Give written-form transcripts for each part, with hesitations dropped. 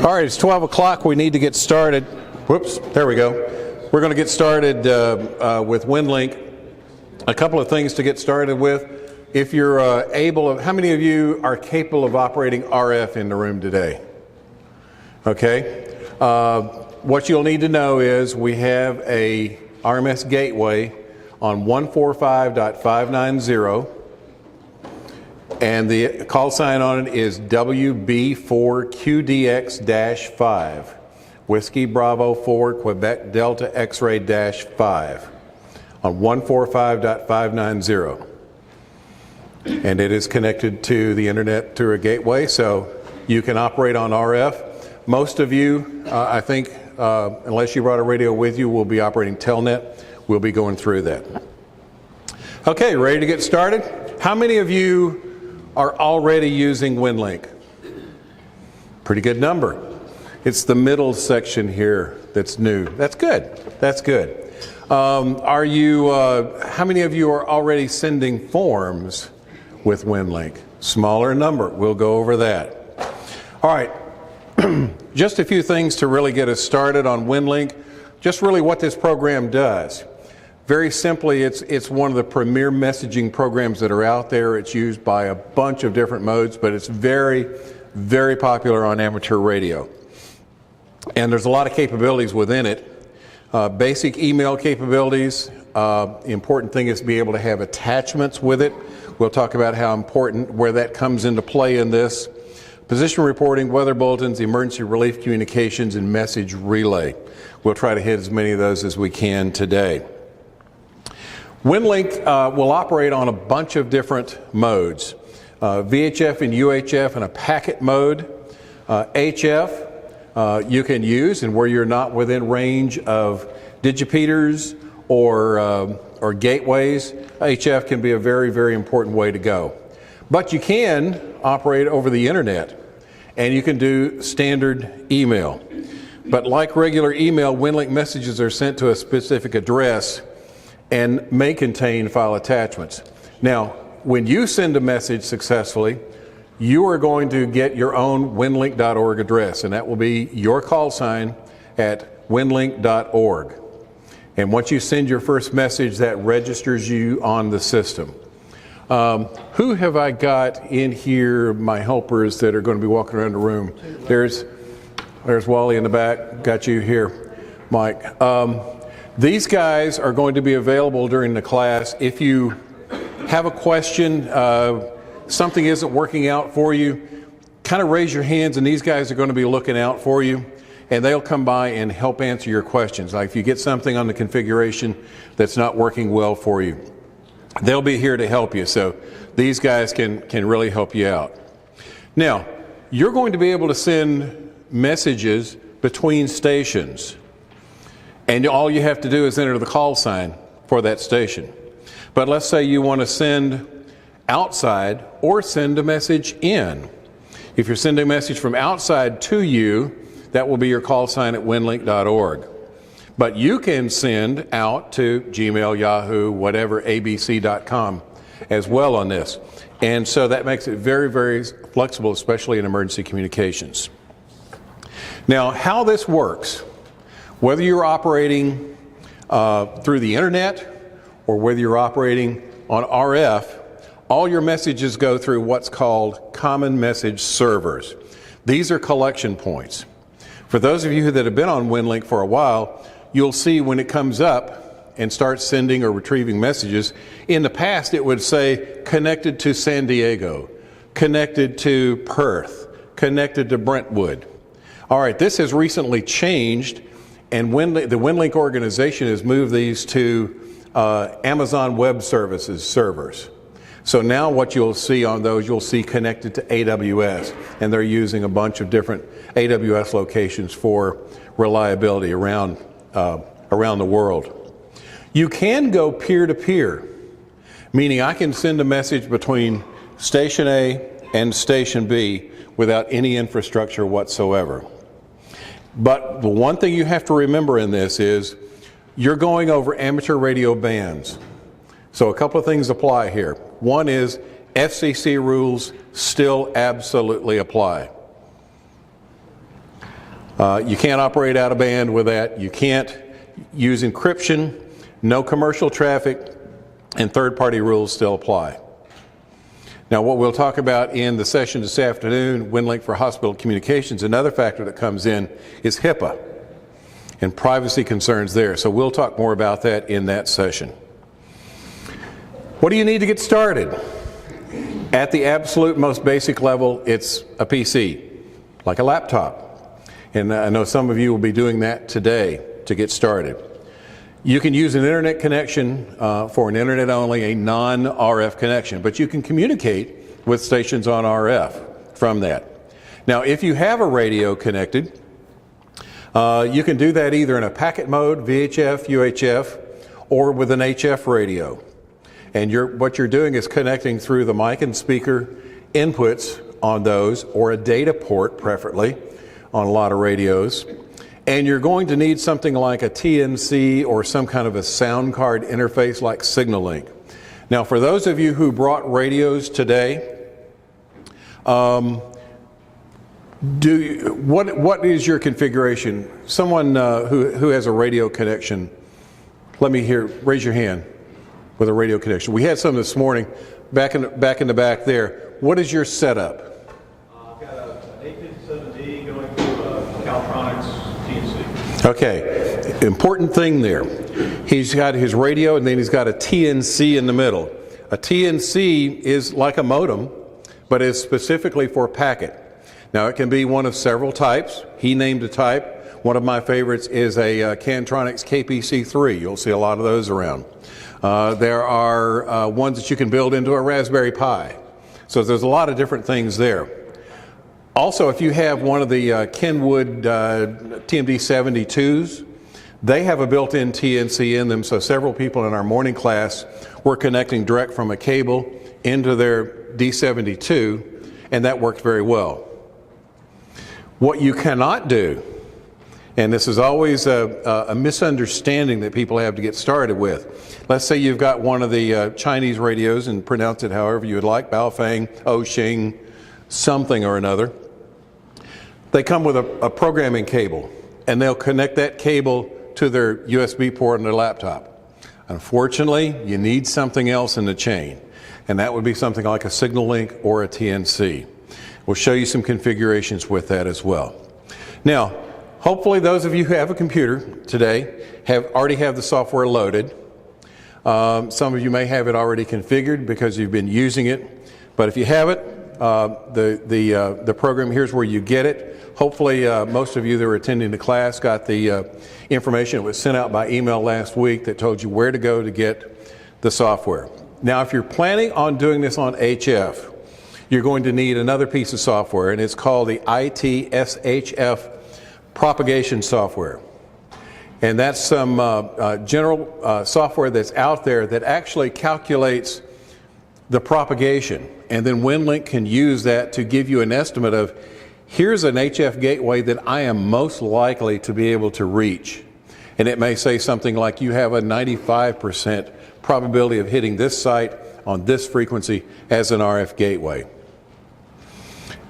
All right, it's 12 o'clock. We need to get started. Whoops, there we go. We're going to get started with Winlink. A couple of things to get started with. If you're how many of you are capable of operating RF in the room today? Okay. What you'll need to know is we have a RMS gateway on 145.590. And the call sign on it is WB4QDX-5, Whiskey Bravo 4 Quebec Delta X-Ray-5 on 145.590. And it is connected to the internet through a gateway, so you can operate on RF. Most of you, I think, unless you brought a radio with you, will be operating Telnet. We'll be going through that. Okay, ready to get started? How many of you are already using Winlink? Pretty good number. It's the middle section here that's new. That's good. That's good. How many of you are already sending forms with Winlink? Smaller number. We'll go over that. All right. Just a few things to really get us started on Winlink. Just really what this program does. Very simply, it's one of the premier messaging programs that are out there. It's used by a bunch of different modes, but it's very, very popular on amateur radio. And there's a lot of capabilities within it. Basic email capabilities. The important thing is to be able to have attachments with it. We'll talk about how important, where that comes into play in this. Position reporting, weather bulletins, emergency relief communications, and message relay. We'll try to hit as many of those as we can today. Winlink will operate on a bunch of different modes. VHF and UHF in a packet mode. HF you can use, and where you're not within range of digipeaters or gateways, HF can be a very, very important way to go. But you can operate over the internet, and you can do standard email. But like regular email, Winlink messages are sent to a specific address and may contain file attachments. Now, when you send a message successfully, you are going to get your own winlink.org address, and that will be your call sign at winlink.org. And once you send your first message, that registers you on the system. Who have I got in here, my helpers that are going to be walking around the room? There's Wally in the back. Got you here, Mike. These guys are going to be available during the class. If you have a question, something isn't working out for you, kind of raise your hands, and these guys are going to be looking out for you, and they'll come by and help answer your questions. Like if you get something on the configuration that's not working well for you, they'll be here to help you. So these guys can really help you out. Now, you're going to be able to send messages between stations. And all you have to do is enter the call sign for that station. But let's say you want to send outside or send a message in. If you're sending a message from outside to you, that will be your call sign at winlink.org. But you can send out to Gmail, Yahoo, whatever, abc.com as well on this. And so that makes it very, very flexible, especially in emergency communications. Now, how this works, whether you're operating through the internet or whether you're operating on RF, all your messages go through what's called common message servers. These are collection points. For those of you that have been on Winlink for a while, you'll see when it comes up and starts sending or retrieving messages, in the past it would say connected to San Diego, connected to Perth, connected to Brentwood. All right, this has recently changed, and the Winlink organization has moved these to Amazon Web Services servers. So now what you'll see on those, you'll see connected to AWS, and they're using a bunch of different AWS locations for reliability around the world. You can go peer-to-peer, meaning I can send a message between Station A and Station B without any infrastructure whatsoever. But the one thing you have to remember in this is you're going over amateur radio bands. So a couple of things apply here. One is FCC rules still absolutely apply. You can't operate out of band with that. You can't use encryption, no commercial traffic, and third-party rules still apply. Now, what we'll talk about in the session this afternoon, Winlink for Hospital Communications, another factor that comes in is HIPAA and privacy concerns there. So we'll talk more about that in that session. What do you need to get started? At the absolute most basic level, it's a PC, like a laptop. And I know some of you will be doing that today to get started. You can use an internet connection for an internet only, a non-RF connection, but you can communicate with stations on RF from that. Now, if you have a radio connected, you can do that either in a packet mode, VHF, UHF, or with an HF radio. And what you're doing is connecting through the mic and speaker inputs on those, or a data port preferably on a lot of radios. And you're going to need something like a TNC or some kind of a sound card interface like SignalLink. Now, for those of you who brought radios today, what is your configuration? Someone who has a radio connection, let me hear, raise your hand with a radio connection. We had some this morning back in the back there. What is your setup? I've got an 857D going through a Caltronics TNC. Okay, important thing there. He's got his radio and then he's got a TNC in the middle. A TNC is like a modem, but is specifically for packet. Now, it can be one of several types. He named a type. One of my favorites is a Cantronics KPC3. You'll see a lot of those around. There are ones that you can build into a Raspberry Pi. So there's a lot of different things there. Also, if you have one of the Kenwood TMD72s, they have a built-in TNC in them, so several people in our morning class were connecting direct from a cable into their D72, and that worked very well. What you cannot do, and this is always a misunderstanding that people have to get started with. Let's say you've got one of the Chinese radios, and pronounce it however you would like, Baofeng, Oshing, something or another. They come with a programming cable, and they'll connect that cable to their USB port on their laptop. Unfortunately, you need something else in the chain, and that would be something like a SignalLink or a TNC. We'll show you some configurations with that as well. Now, hopefully those of you who have a computer today already have the software loaded. Some of you may have it already configured because you've been using it, but if you haven't, the program, here's where you get it. Hopefully most of you that are attending the class got the information that was sent out by email last week that told you where to go to get the software. Now, if you're planning on doing this on HF, you're going to need another piece of software, and it's called the ITSHF propagation software. And that's some general software that's out there that actually calculates the propagation. And then Winlink can use that to give you an estimate of, here's an HF gateway that I am most likely to be able to reach. And it may say something like you have a 95% probability of hitting this site on this frequency as an RF gateway.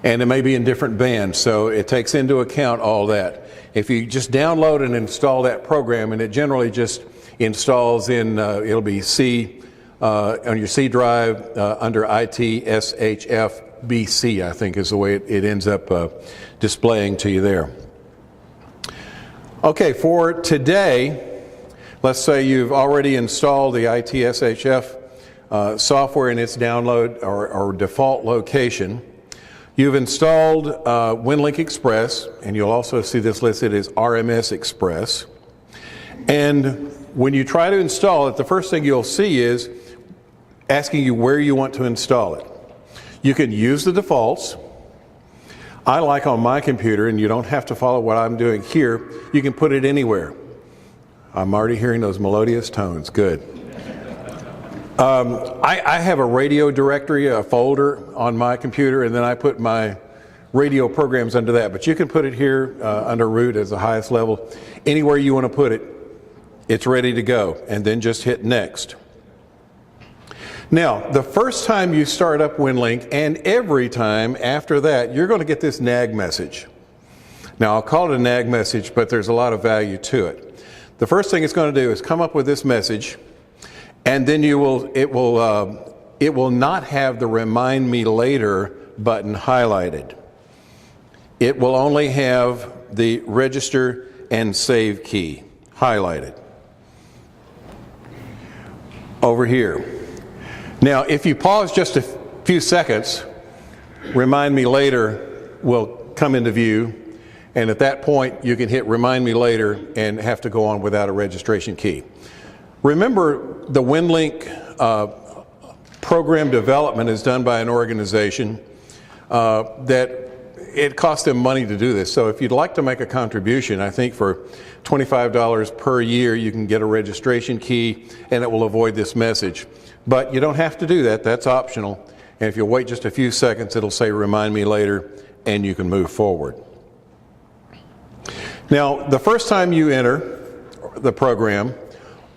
And it may be in different bands, so it takes into account all that. If you just download and install that program, and it generally just installs in, it'll be C, on your C drive under ITSHF-BC, I think is the way it ends up displaying to you there. Okay, for today, let's say you've already installed the ITSHF software in its download or default location. You've installed Winlink Express, and you'll also see this listed as RMS Express. And when you try to install it, the first thing you'll see is asking you where you want to install it. You can use the defaults. I like on my computer, and you don't have to follow what I'm doing here, you can put it anywhere. I'm already hearing those melodious tones. Good. I have a radio directory, a folder on my computer, and then I put my radio programs under that. But you can put it here under root as the highest level. Anywhere you want to put it, it's ready to go. And then just hit next. Now, the first time you start up Winlink, and every time after that, you're going to get this nag message. Now, I'll call it a nag message, but there's a lot of value to it. The first thing it's going to do is come up with this message, and then it will not have the Remind Me Later button highlighted. It will only have the Register and Save key highlighted over here. Now, if you pause just a few seconds, Remind Me Later will come into view, and at that point you can hit Remind Me Later and have to go on without a registration key. Remember, the Winlink program development is done by an organization that it costs them money to do this. So if you'd like to make a contribution, I think for $25 per year you can get a registration key and it will avoid this message. But you don't have to do that, that's optional. And if you wait just a few seconds, it'll say Remind Me Later, and you can move forward. Now, the first time you enter the program,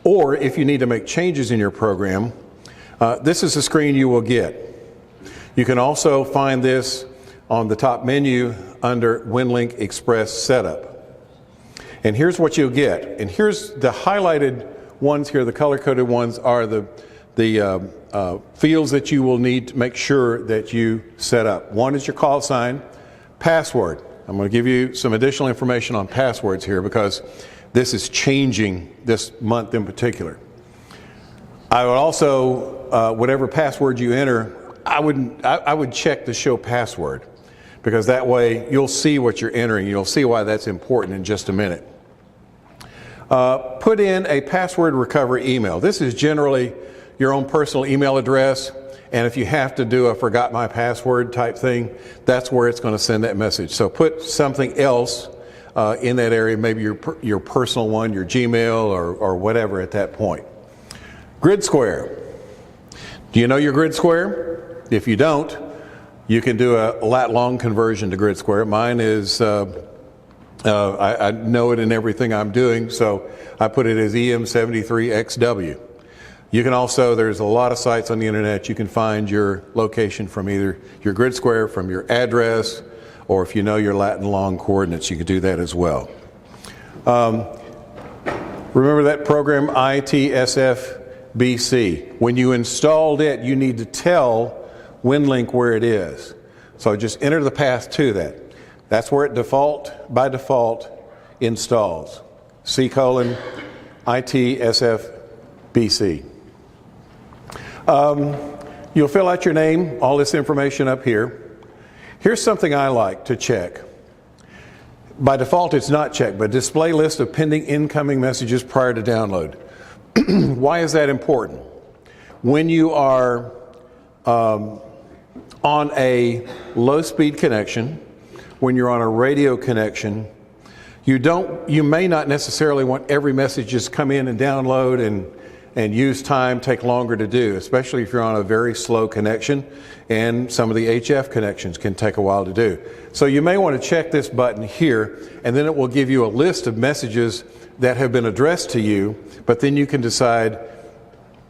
or if you need to make changes in your program, this is the screen you will get. You can also find this on the top menu under Winlink Express Setup. And here's what you'll get. And here's the highlighted ones here, the color-coded ones are the fields that you will need to make sure that you set up. One is your call sign, password. I'm going to give you some additional information on passwords here because this is changing this month in particular. I would also, whatever password you enter, I would check the show password, because that way you'll see what you're entering. You'll see why that's important in just a minute. Put in a password recovery email. This is generally your own personal email address, and if you have to do a forgot my password type thing, that's where it's going to send that message. So put something else in that area, maybe your personal one, your Gmail or whatever at that point. Grid square. Do you know your grid square? If you don't, you can do a lat long conversion to grid square. Mine is, I know it in everything I'm doing, so I put it as EM73XW. You can also, there's a lot of sites on the internet, you can find your location from either your grid square, from your address, or if you know your Latin long coordinates, you can do that as well. Remember that program ITSFBC. When you installed it, you need to tell Winlink where it is. So just enter the path to that. That's where it by default installs. C:ITSFBC. You'll fill out your name, all this information up here. Here's something I like to check. By default, it's not checked, but display list of pending incoming messages prior to download. Why is that important? When you are on a low-speed connection, when you're on a radio connection, you may not necessarily want every message just come in and download and use time, take longer to do, especially if you're on a very slow connection, and some of the HF connections can take a while to do. So you may want to check this button here, and then it will give you a list of messages that have been addressed to you, but then you can decide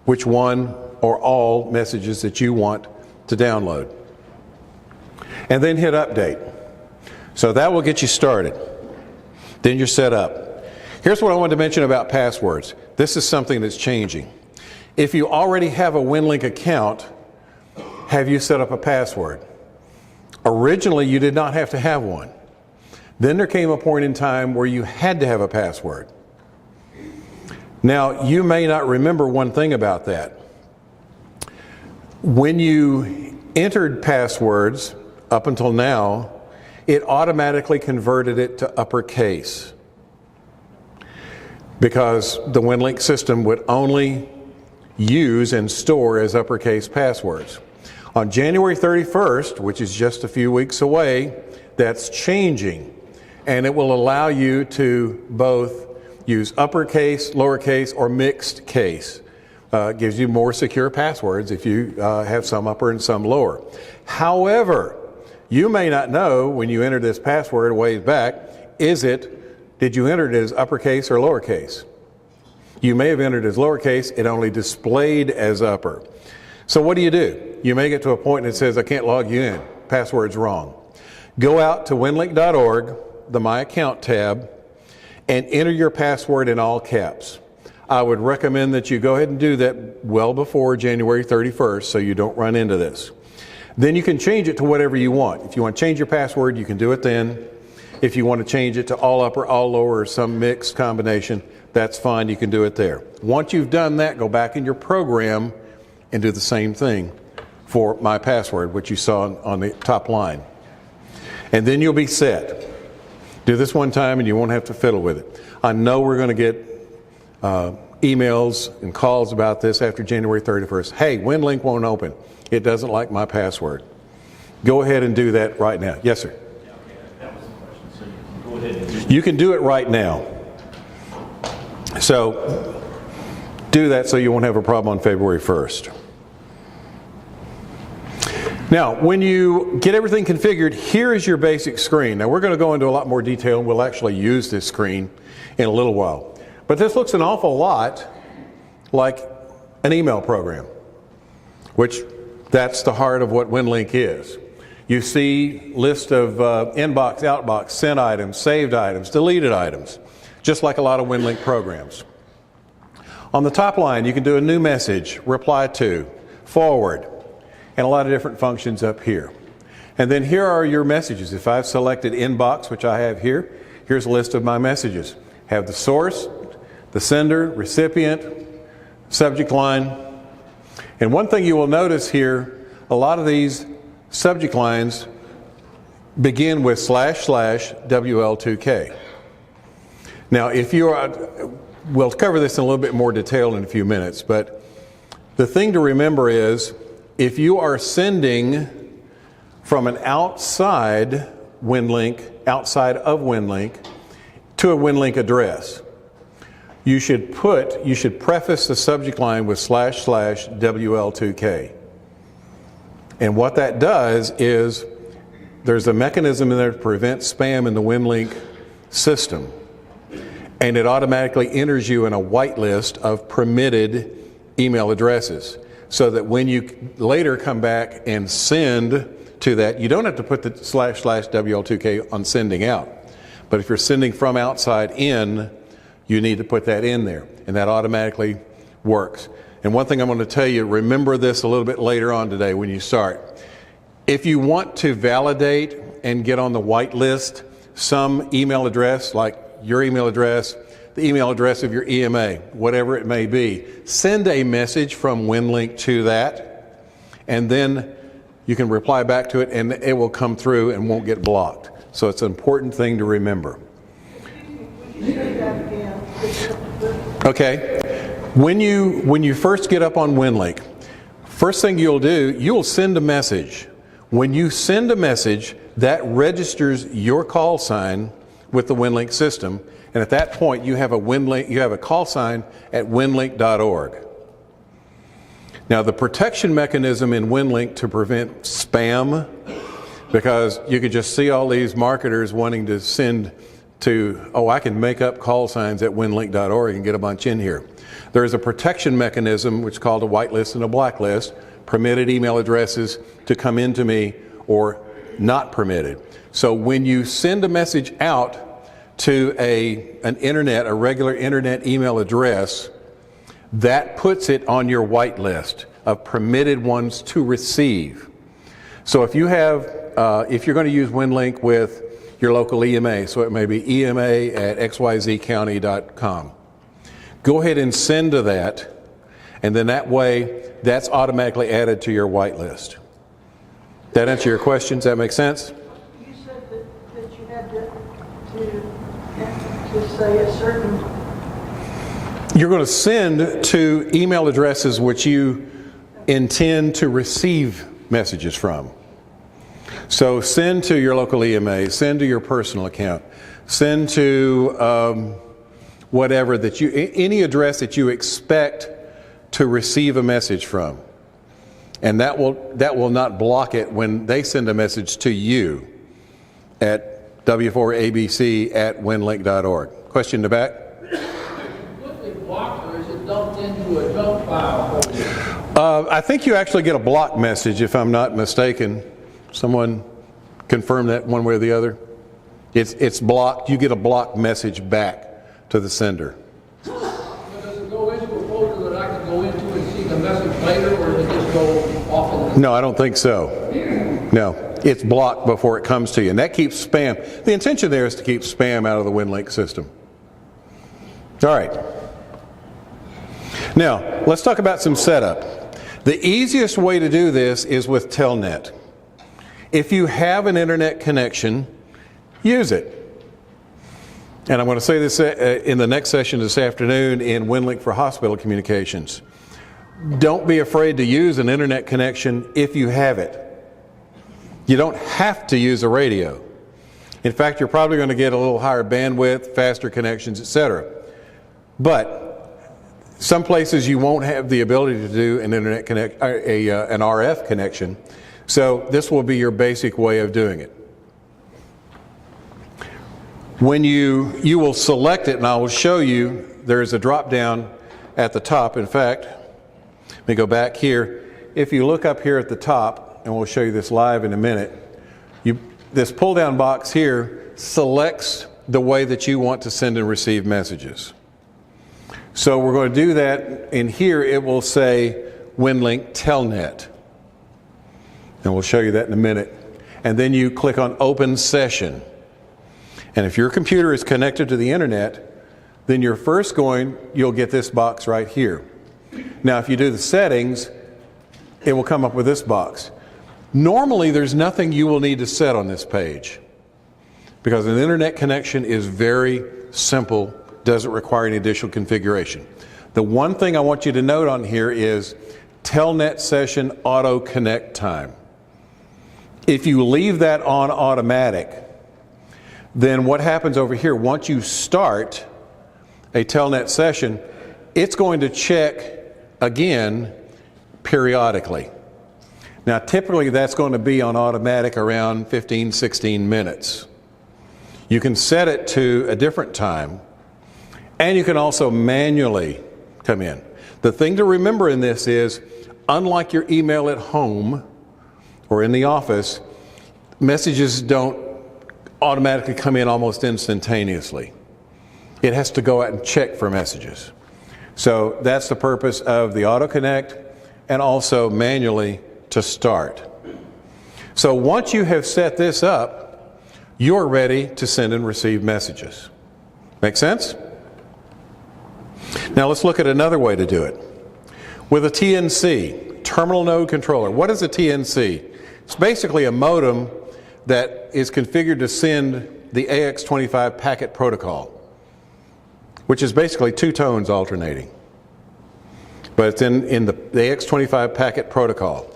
which one or all messages that you want to download. And then hit update. So that will get you started. Then you're set up. Here's what I wanted to mention about passwords. This is something that's changing. If you already have a Winlink account, have you set up a password? Originally, you did not have to have one. Then there came a point in time where you had to have a password. Now, you may not remember one thing about that. When you entered passwords up until now, it automatically converted it to uppercase, because the Winlink system would only use and store as uppercase passwords. On January 31st, which is just a few weeks away, that's changing, and it will allow you to both use uppercase, lowercase, or mixed case. Gives you more secure passwords if you have some upper and some lower. However, you may not know when you entered this password way back, did you enter it as uppercase or lowercase? You may have entered as lowercase, it only displayed as upper. So what do? You may get to a point and it says, I can't log you in, password's wrong. Go out to winlink.org, the My Account tab and enter your password in all caps. I would recommend that you go ahead and do that well before January 31st so you don't run into this. Then you can change it to whatever you want. If you want to change your password, you can do it then. If you want to change it to all upper, all lower, or some mixed combination, that's fine. You can do it there. Once you've done that, go back in your program and do the same thing for My Password, which you saw on the top line. And then you'll be set. Do this one time and you won't have to fiddle with it. I know we're going to get emails and calls about this after January 31st. Hey, Winlink won't open. It doesn't like my password. Go ahead and do that right now. Yes, sir. Yeah, okay, that was the question. So you can go ahead and do You can do it right now. So do that so you won't have a problem on February 1st. Now, when you get everything configured, here is your basic screen. Now, we're going to go into a lot more detail, and we'll actually use this screen in a little while. But this looks an awful lot like an email program, which that's the heart of what Winlink is. You see list of inbox, outbox, sent items, saved items, deleted items, just like a lot of Winlink programs. On the top line, you can do a new message, reply to, forward, and a lot of different functions up here. And then here are your messages. If I've selected inbox, which I have here, here's a list of my messages. Have the source, the sender, recipient, subject line. And one thing you will notice here, a lot of these subject lines begin with //WL2K. Now, if you are, we'll cover this in a little bit more detail in a few minutes, but the thing to remember is, if you are sending from an outside Winlink, outside of Winlink, to a Winlink address, you should preface the subject line with //WL2K. And what that does is there's a mechanism in there to prevent spam in the Winlink system. And it automatically enters you in a whitelist of permitted email addresses, so that when you later come back and send to that, you don't have to put the //WL2K on sending out. But if you're sending from outside in, you need to put that in there, and that automatically works. And one thing I'm going to tell you, remember this a little bit later on today when you start. If you want to validate and get on the whitelist some email address, like your email address, the email address of your EMA, whatever it may be, send a message from Winlink to that, and then you can reply back to it, and it will come through and won't get blocked. So it's an important thing to remember. Would you say that again? Okay. When you first get up on Winlink, first thing you'll do, you'll send a message. When you send a message, that registers your call sign with the Winlink system, and at that point you have a call sign at winlink.org. Now, the protection mechanism in Winlink to prevent spam, because you could just see all these marketers wanting to send to, I can make up call signs at winlink.org and get a bunch in here. There is a protection mechanism which is called a whitelist and a blacklist, permitted email addresses to come into me or not permitted. So when you send a message out to a regular internet email address, that puts it on your whitelist of permitted ones to receive. So if you're going to use Winlink with your local EMA, so it may be ema@xyzcounty.com, go ahead and send to that, and then that way that's automatically added to your whitelist. That answer your question? Does that make sense? You said that you had to say a certain... You're going to send to email addresses which you intend to receive messages from. So send to your local EMA, send to your personal account, send to whatever that any address that you expect to receive a message from. And that will not block it when they send a message to you at w4abc@winlink.org. Question in the back? Completely blocked, or is it dumped into a junk file? I think you actually get a block message, if I'm not mistaken. Someone confirm that one way or the other? It's blocked. You get a blocked message back to the sender. But does it go into a folder that I can go into and see the message later, or does it just go off in the... No, I don't think so. No, it's blocked before it comes to you, and that keeps spam. The intention there is to keep spam out of the Winlink system. All right. Now, let's talk about some setup. The easiest way to do this is with Telnet. If you have an internet connection, use it. And I'm going to say this in the next session this afternoon in Winlink for hospital communications. Don't be afraid to use an internet connection if you have it. You don't have to use a radio. In fact, you're probably going to get a little higher bandwidth, faster connections, etc. But some places you won't have the ability to do an internet connect, an RF connection. So this will be your basic way of doing it. When you will select it, and I will show you, there's a drop down at the top. In fact, let me go back here. If you look up here at the top, and we'll show you this live in a minute, this pull down box here selects the way that you want to send and receive messages. So we're going to do that. In here it will say Winlink Telnet. And we'll show you that in a minute. And then you click on Open Session. And if your computer is connected to the internet, then you'll get this box right here. Now if you do the settings, it will come up with this box. Normally there's nothing you will need to set on this page, because an internet connection is very simple, doesn't require any additional configuration. The one thing I want you to note on here is Telnet session auto connect time. If you leave that on automatic, then what happens over here, once you start a Telnet session, it's going to check again periodically. Now typically that's going to be on automatic around 15-16 minutes. You can set it to a different time, and you can also manually come in. The thing to remember in this is, unlike your email at home or in the office, messages don't automatically come in almost instantaneously. It has to go out and check for messages. So that's the purpose of the auto connect, and also manually to start. So once you have set this up, you're ready to send and receive messages. Make sense? Now let's look at another way to do it. With a TNC, Terminal Node Controller. What is a TNC? It's basically a modem that is configured to send the AX25 packet protocol, which is basically two tones alternating. But it's in the AX25 packet protocol.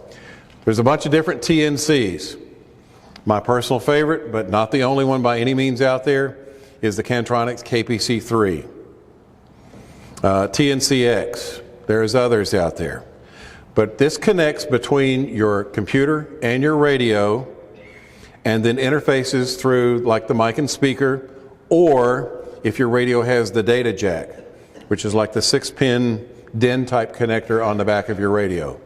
There's a bunch of different TNCs. My personal favorite, but not the only one by any means out there, is the Cantronics KPC3. TNCX. There's others out there. But this connects between your computer and your radio, and then interfaces through like the mic and speaker, or if your radio has the data jack, which is like the 6-pin DIN type connector on the back of your radio.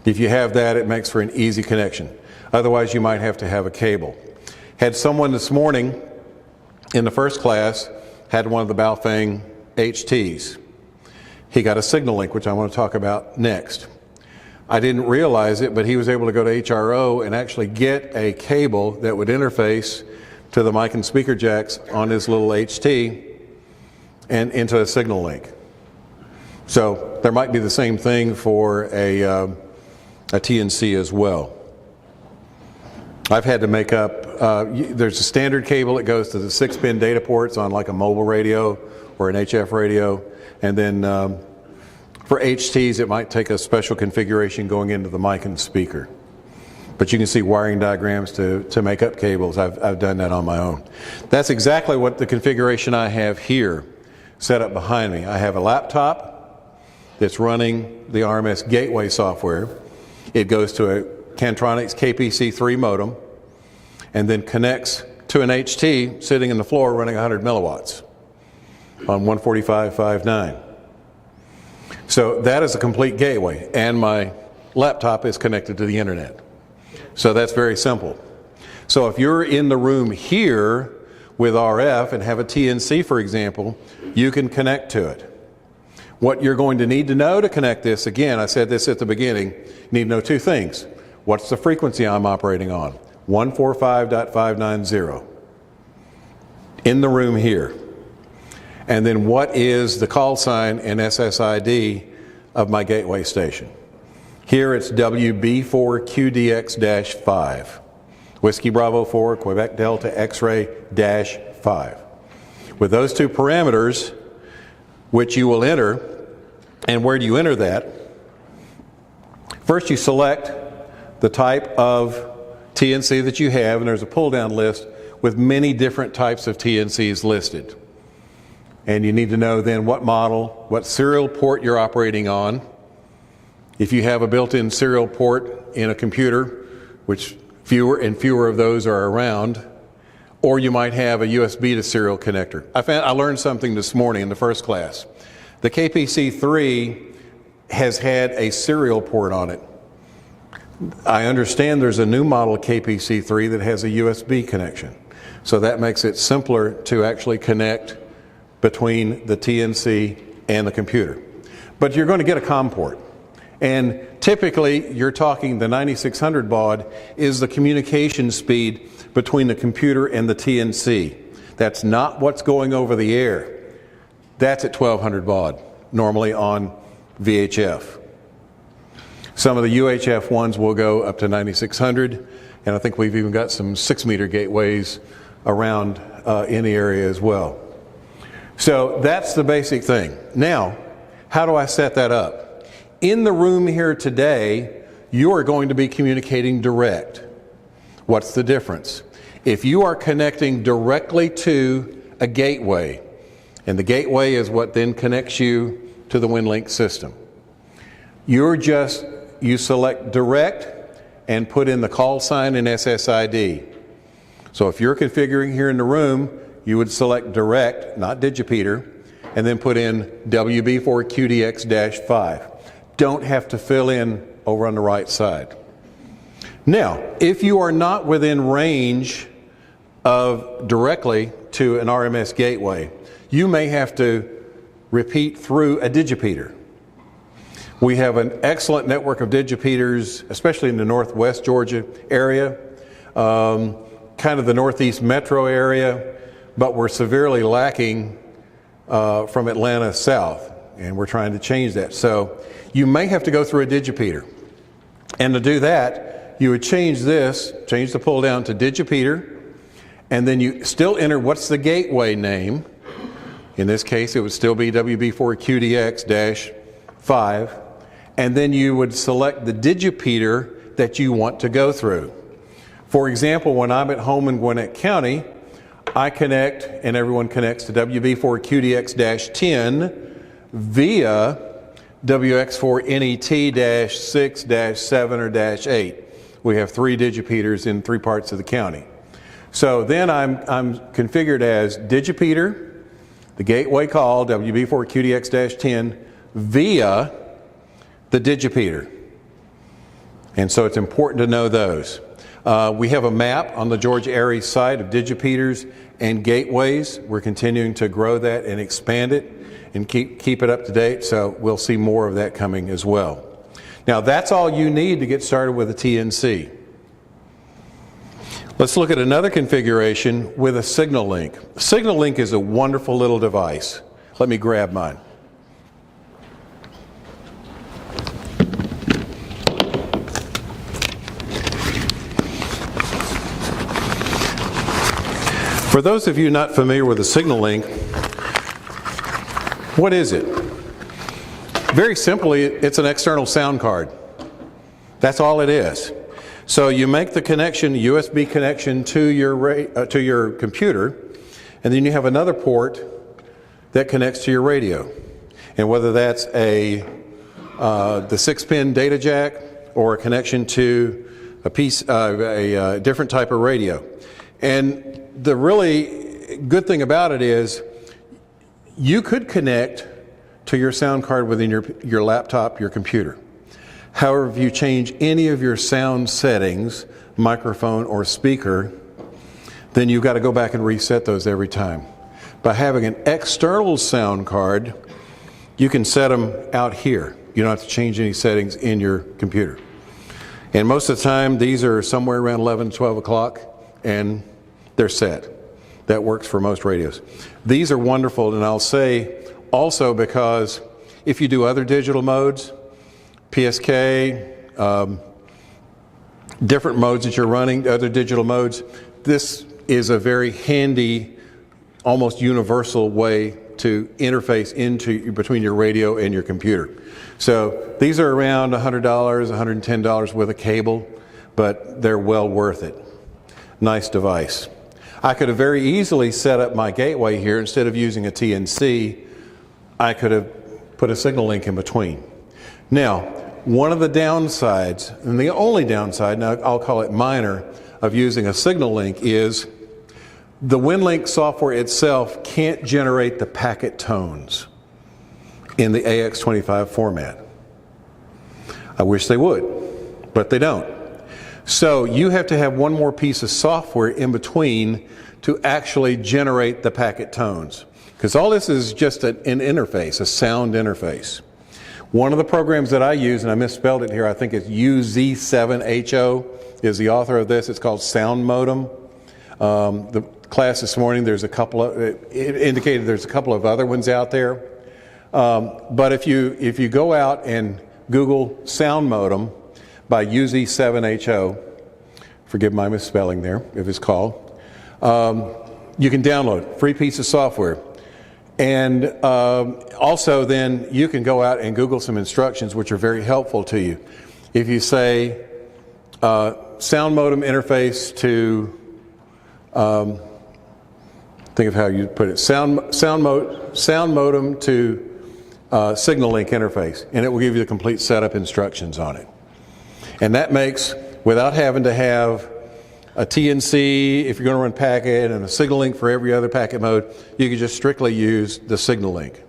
If you have that, it makes for an easy connection. Otherwise, you might have to have a cable. Had someone this morning in the first class had one of the Baofeng HTs. He got a signal link, which I want to talk about next. I didn't realize it, but he was able to go to HRO and actually get a cable that would interface to the mic and speaker jacks on his little HT and into a signal link. So there might be the same thing for a TNC as well. I've had to make up, there's a standard cable that goes to the 6-pin data ports on like a mobile radio or an HF radio, and then for HTs it might take a special configuration going into the mic and speaker. But you can see wiring diagrams to make up cables. I've done that on my own. That's exactly what the configuration I have here set up behind me. I have a laptop that's running the RMS gateway software. It goes to a Cantronics KPC3 modem and then connects to an HT sitting in the floor running 100 milliwatts on 145.59. So that is a complete gateway, and my laptop is connected to the internet. So that's very simple. So if you're in the room here with RF and have a TNC, for example, you can connect to it. What you're going to need to know to connect this, again, I said this at the beginning, you need to know two things. What's the frequency I'm operating on? 145.590 in the room here. And then what is the call sign and SSID of my gateway station? Here it's WB4QDX-5. Whiskey Bravo 4, Quebec Delta X-ray-5. With those two parameters, which you will enter, and where do you enter that? First you select the type of TNC that you have, and there's a pull-down list with many different types of TNCs listed. And you need to know then what model, what serial port you're operating on. If you have a built-in serial port in a computer, which fewer and fewer of those are around, or you might have a USB to serial connector. I learned something this morning in the first class. The KPC3 has had a serial port on it. I understand there's a new model KPC3 that has a USB connection. So that makes it simpler to actually connect between the TNC and the computer. But you're going to get a COM port. And typically, you're talking the 9600 baud is the communication speed between the computer and the TNC. That's not what's going over the air. That's at 1200 baud, normally on VHF. Some of the UHF ones will go up to 9600, and I think we've even got some 6-meter gateways around in the area as well. So that's the basic thing. Now, how do I set that up? In the room here today, you are going to be communicating direct. What's the difference? If you are connecting directly to a gateway, and the gateway is what then connects you to the Winlink system, you select direct and put in the call sign and SSID. So if you're configuring here in the room, you would select direct, not digipeater, and then put in WB4QDX-5. Don't have to fill in over on the right side. Now, if you are not within range of directly to an RMS gateway, you may have to repeat through a digipeater. We have an excellent network of digipeaters, especially in the northwest Georgia area, kind of the northeast metro area, but we're severely lacking from Atlanta south, and we're trying to change that. So you may have to go through a digipeater. And to do that, you would change the pull down to digipeater, and then you still enter what's the gateway name. In this case, it would still be WB4QDX-5, and then you would select the digipeater that you want to go through. For example, when I'm at home in Gwinnett County, I connect, and everyone connects to WB4QDX-10 via WX4NET-6, 7, or -8. We have 3 digipeaters in 3 parts of the county. So then I'm configured as digipeater, the gateway call, WB4QDX-10, via the digipeater. And so it's important to know those. We have a map on the Georgia area site of digipeaters and gateways. We're continuing to grow that and expand it and keep it up to date, so we'll see more of that coming as well. Now that's all you need to get started with a TNC. Let's look at another configuration with a signal link. Signal link is a wonderful little device. Let me grab mine. For those of you not familiar with a signal link, what is it? Very simply, it's an external sound card. That's all it is. So you make the connection, USB connection to your computer, and then you have another port that connects to your radio. And whether that's the 6-pin data jack or a connection to a different type of radio. And the really good thing about it is you could connect to your sound card within your laptop, your computer. However, if you change any of your sound settings, microphone or speaker, then you've got to go back and reset those every time. By having an external sound card, you can set them out here. You don't have to change any settings in your computer. And most of the time, these are somewhere around 11, 12 o'clock, and they're set. That works for most radios. These are wonderful, and I'll say also because if you do other digital modes, PSK, different modes that you're running, other digital modes, this is a very handy, almost universal way to interface between your radio and your computer. So these are around $100, $110 with a cable, but they're well worth it. Nice device. I could have very easily set up my gateway here. Instead of using a TNC, I could have put a signal link in between. Now, one of the downsides, and the only downside, now I'll call it minor, of using a signal link is the Winlink software itself can't generate the packet tones in the AX25 format. I wish they would, but they don't. So you have to have one more piece of software in between to actually generate the packet tones. Because all this is just an interface, a sound interface. One of the programs that I use, and I misspelled it here, I think it's UZ7HO, is the author of this. It's called Sound Modem. The class this morning, there's a couple of, it indicated there's a couple of other ones out there. But if you go out and Google Sound Modem by UZ7HO, forgive my misspelling there, if it's called, you can download free piece of software. And also then you can go out and Google some instructions which are very helpful to you. If you say sound modem interface to, think of how you put it, sound modem to signal link interface, and it will give you the complete setup instructions on it. And that makes, without having to have a TNC if you're going to run packet and a signal link for every other packet mode, you can just strictly use the signal link.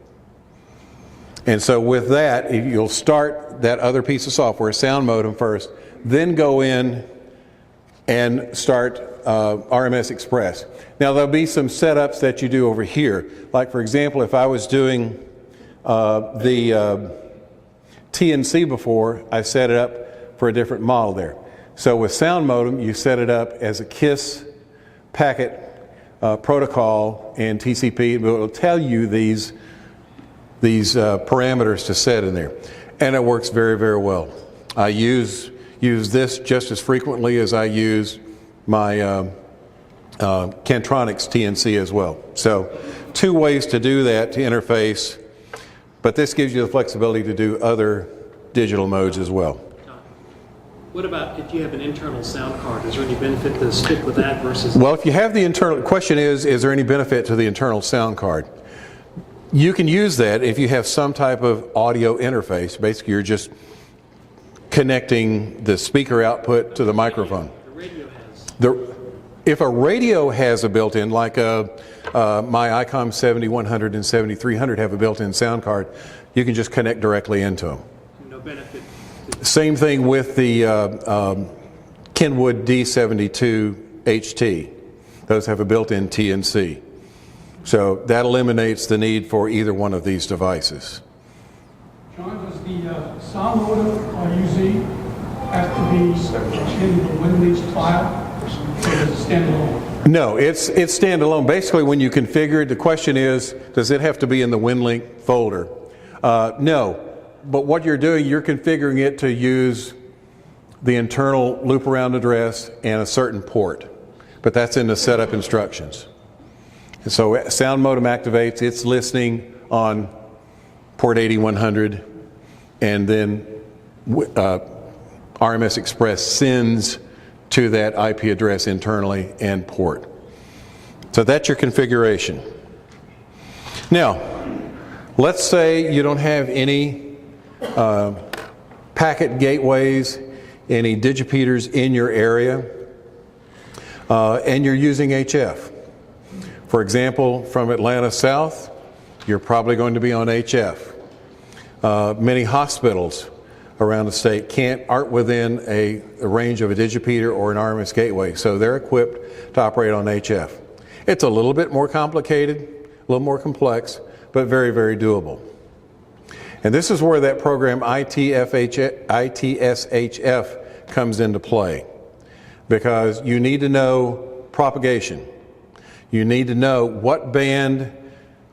And so with that, you'll start that other piece of software, sound modem first, then go in and start RMS Express. Now there'll be some setups that you do over here. Like for example, if I was doing the TNC before, I set it up for a different model there. So with sound modem, you set it up as a KISS packet protocol and TCP, and it will tell you these parameters to set in there. And it works very, very well. I use this just as frequently as I use my Cantronics TNC as well. So two ways to do that, to interface, but this gives you the flexibility to do other digital modes as well. What about if you have an internal sound card? Is there any benefit to stick with that versus? Well, if you have the internal, the question is there any benefit to the internal sound card? You can use that if you have some type of audio interface. Basically, you're just connecting the speaker output to the microphone. The radio has. If a radio has a built-in, like my ICOM 7100 and 7300 have a built-in sound card, you can just connect directly into them. No benefit. Same thing with the Kenwood D72 HT. Those have a built-in TNC. So that eliminates the need for either one of these devices. John, does the sound modem UZ have to be in the Winlinks file, or is it standalone? No, it's standalone. Basically, when you configure it, the question is, does it have to be in the Winlink folder? No. But what you're doing, you're configuring it to use the internal loop around address and a certain port. But that's in the setup instructions. And so sound modem activates, it's listening on port 8100, and then RMS Express sends to that IP address internally and port. So that's your configuration. Now, let's say you don't have any packet gateways, any digipeaters in your area, and you're using HF. For example, from Atlanta south, you're probably going to be on HF. Many hospitals around the state aren't within a range of a digipeater or an RMS gateway, so they're equipped to operate on HF. It's a little bit more complicated, a little more complex, but very, very doable. And this is where that program ITSHF comes into play, because you need to know propagation. You need to know what band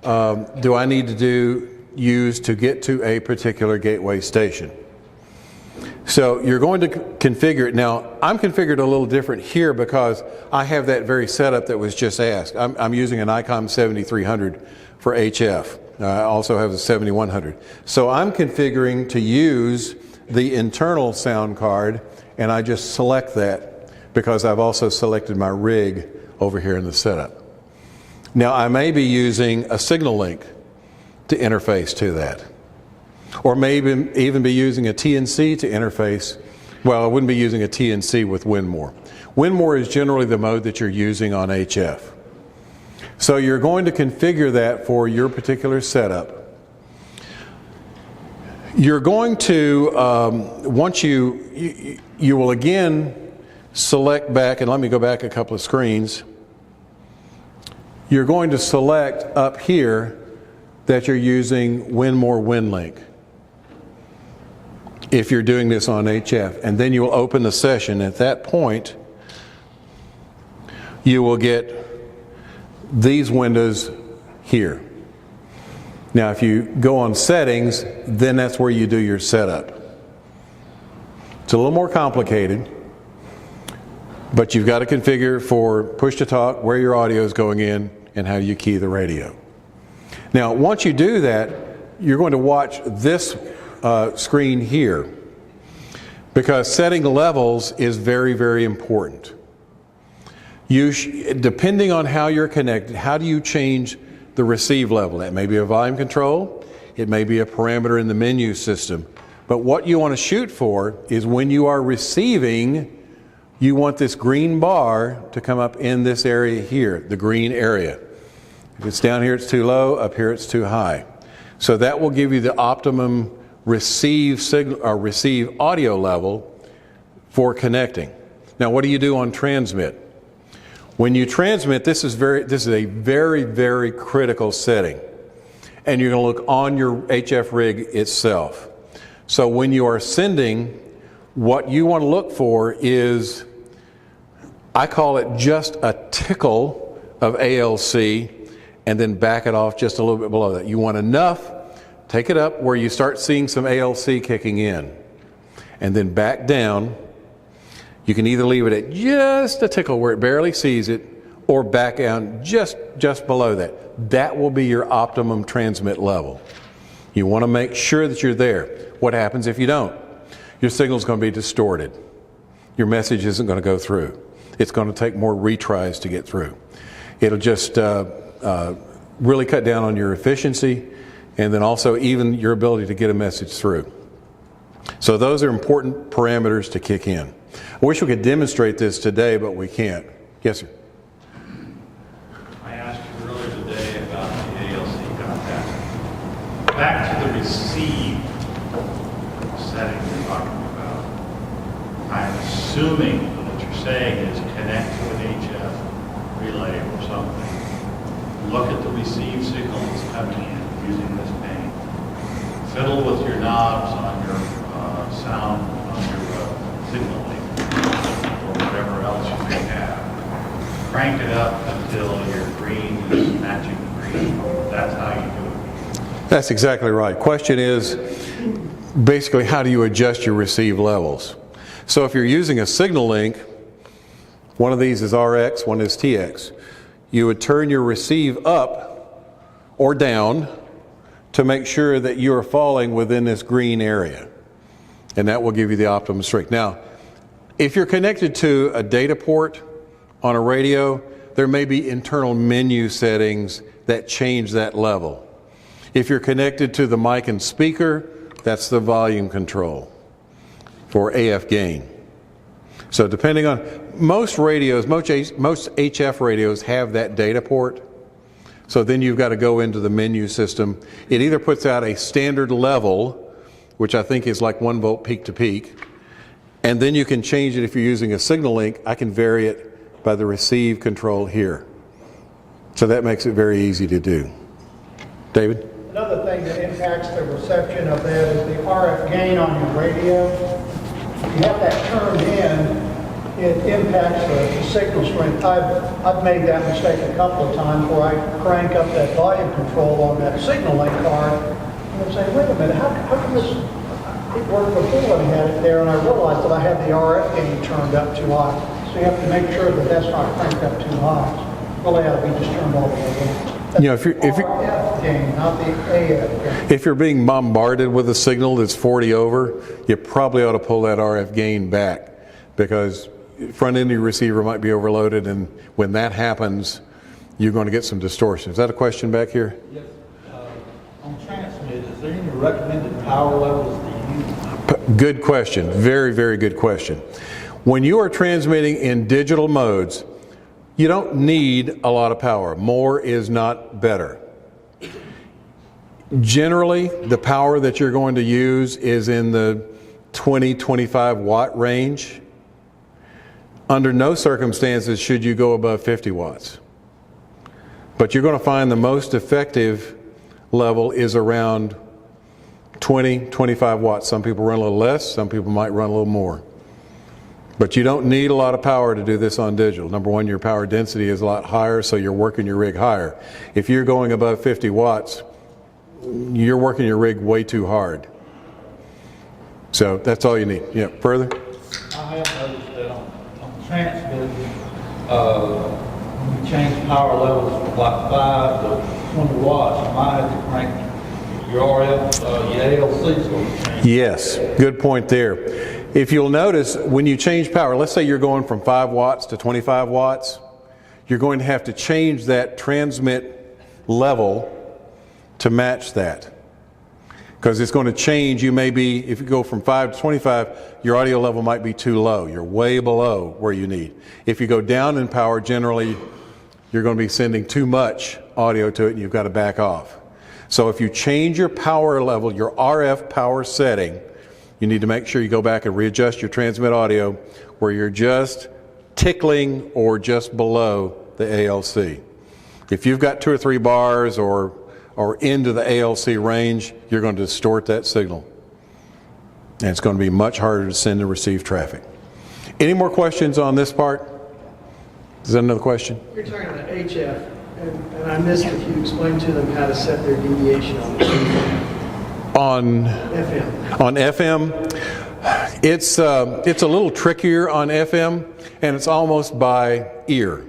do I need to use to get to a particular gateway station. So you're going to configure it. Now, I'm configured a little different here because I have that very setup that was just asked. I'm using an ICOM 7300 for HF. I also have a 7100. So I'm configuring to use the internal sound card, and I just select that because I've also selected my rig over here in the setup. Now, I may be using a signal link to interface to that. Or maybe even be using a TNC to interface. Well, I wouldn't be using a TNC with Winmor. Winmor is generally the mode that you're using on HF. So you're going to configure that for your particular setup. You're going to, once you will again select back, and let me go back a couple of screens. You're going to select up here that you're using Winmor Winlink if you're doing this on HF, and then you will open the session. At that point, you will get these windows here. Now, if you go on settings, then that's where you do your setup. It's a little more complicated, but you've got to configure for push to talk, where your audio is going in, and how you key the radio. Now, once you do that, you're going to watch this screen here, because setting levels is very, very important. Depending on how you're connected, how do you change the receive level? That may be a volume control, it may be a parameter in the menu system, but what you want to shoot for is when you are receiving, you want this green bar to come up in this area here, the green area. If it's down here, it's too low, up here it's too high. So that will give you the optimum receive signal or receive audio level for connecting. Now, what do you do on transmit? When you transmit, this is a very, very critical setting, and you're going to look on your HF rig itself. So when you are sending, what you want to look for is, I call it just a tickle of ALC, and then back it off just a little bit below that. You want enough, take it up where you start seeing some ALC kicking in, and then back down. You can either leave it at just a tickle where it barely sees it, or back down just below that. That will be your optimum transmit level. You want to make sure that you're there. What happens if you don't? Your signal is going to be distorted. Your message isn't going to go through. It's going to take more retries to get through. It'll just really cut down on your efficiency, and then also even your ability to get a message through. So those are important parameters to kick in. I wish we could demonstrate this today, but we can't. Yes, sir. I asked you earlier today about the ALC contact. Back to the receive setting you're talking about. I'm assuming that what you're saying is connect to an HF relay or something. Look at the receive signals coming in using this pane. Fiddle with your knobs on your sound, on your signal link, or whatever else you may have. Crank it up until your green is matching the green. That's how you do it. That's exactly right. Question is basically, how do you adjust your receive levels? So if you're using a signal link, one of these is RX, one is TX. You would turn your receive up or down to make sure that you are falling within this green area. And that will give you the optimum strength. Now, if you're connected to a data port on a radio, there may be internal menu settings that change that level. If you're connected to the mic and speaker, that's the volume control for AF gain. So depending on, most radios, most HF radios have that data port. So then you've got to go into the menu system. It either puts out a standard level which I think is like 1 volt peak to peak. And then you can change it if you're using a signal link. I can vary it by the receive control here. So that makes it very easy to do. David? Another thing that impacts the reception of that is the RF gain on your radio. If you have that turned in, it impacts the signal strength. I've made that mistake a couple of times where I crank up that volume control on that signal link card, and I'm saying, wait a minute, how come this, it worked before when I had it there, and I realized that I had the RF gain turned up too high. So you have to make sure that that's not cranked up too high. Really ought to be just turned all the way down. You know, if RF gain, not the AF gain. if you're being bombarded with a signal that's 40 over, you probably ought to pull that RF gain back, because front end of your receiver might be overloaded, and when that happens, you're going to get some distortion. Is that a question back here? Yes. On transmit, is there any recommended power levels to use? Good question. Very, very good question. When you are transmitting in digital modes, you don't need a lot of power. More is not better. Generally, the power that you're going to use is in the 20, 25 watt range. Under no circumstances should you go above 50 watts. But you're going to find the most effective level is around 20, 25 watts. Some people run a little less, some people might run a little more. But you don't need a lot of power to do this on digital. Number one, your power density is a lot higher, so you're working your rig higher. If you're going above 50 watts, you're working your rig way too hard. So that's all you need. Yeah, further? I have noticed that on transmit, when you change power levels from like 5 to 20 watts, you might have to crank your RF, your ALC's going to change. Yes, good point there. If you'll notice, when you change power, let's say you're going from 5 watts to 25 watts, you're going to have to change that transmit level to match that. Because it's going to change. You may be, if you go from 5 to 25, your audio level might be too low. You're way below where you need. If you go down in power, generally, you're going to be sending too much audio to it, and you've got to back off. So if you change your power level, your RF power setting, you need to make sure you go back and readjust your transmit audio where you're just tickling or just below the ALC. If you've got 2 or 3 bars or into the ALC range, you're going to distort that signal. And it's going to be much harder to send and receive traffic. Any more questions on this part? Is that another question? You're talking about HF, and I missed if you explained to them how to set their deviation on the On FM. On FM, it's a little trickier on FM, and it's almost by ear.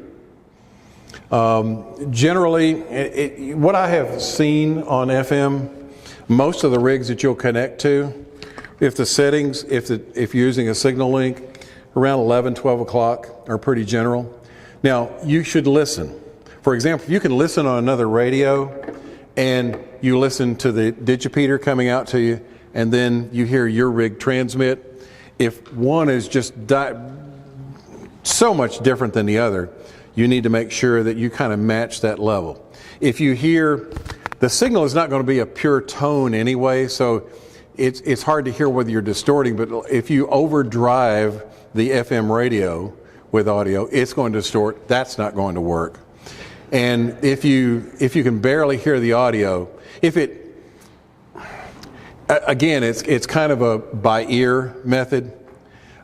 Generally, what I have seen on FM, most of the rigs that you'll connect to, if the settings, if you're using a signal link, around 11, 12 o'clock are pretty general. Now, you should listen. For example, if you can listen on another radio, and you listen to the digipeater coming out to you, and then you hear your rig transmit. If one is just so much different than the other, you need to make sure that you kind of match that level. If you hear, the signal is not going to be a pure tone anyway, so it's hard to hear whether you're distorting, but if you overdrive the FM radio with audio, it's going to distort. That's not going to work. And if you can barely hear the audio, again, it's kind of a by ear method.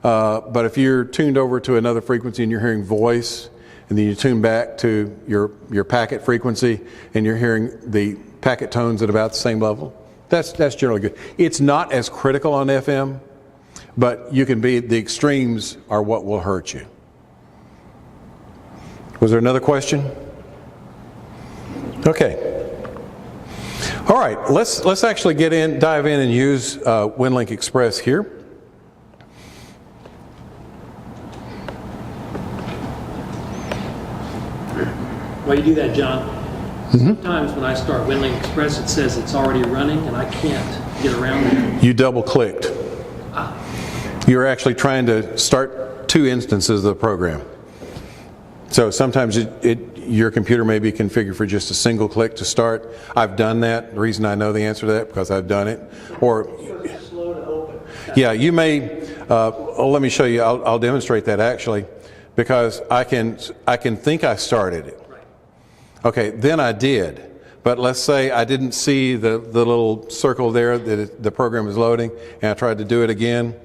But if you're tuned over to another frequency and you're hearing voice, and then you tune back to your packet frequency and you're hearing the packet tones at about the same level, that's generally good. It's not as critical on FM, but the extremes are what will hurt you. Was there another question? Okay. All right, let's actually dive in and use Winlink Express here. While you do that, John, sometimes when I start Winlink Express, it says it's already running, and I can't get around it. You double-clicked. You're actually trying to start 2 instances of the program. So sometimes your computer may be configured for just a single click to start. I've done that. The reason I know the answer to that because I've done it. Or Because it slows Yeah, you may, let me show you, I'll demonstrate that actually, because I can think I started it. Okay, then I did. But let's say I didn't see the little circle there that the program is loading, and I tried to do it again.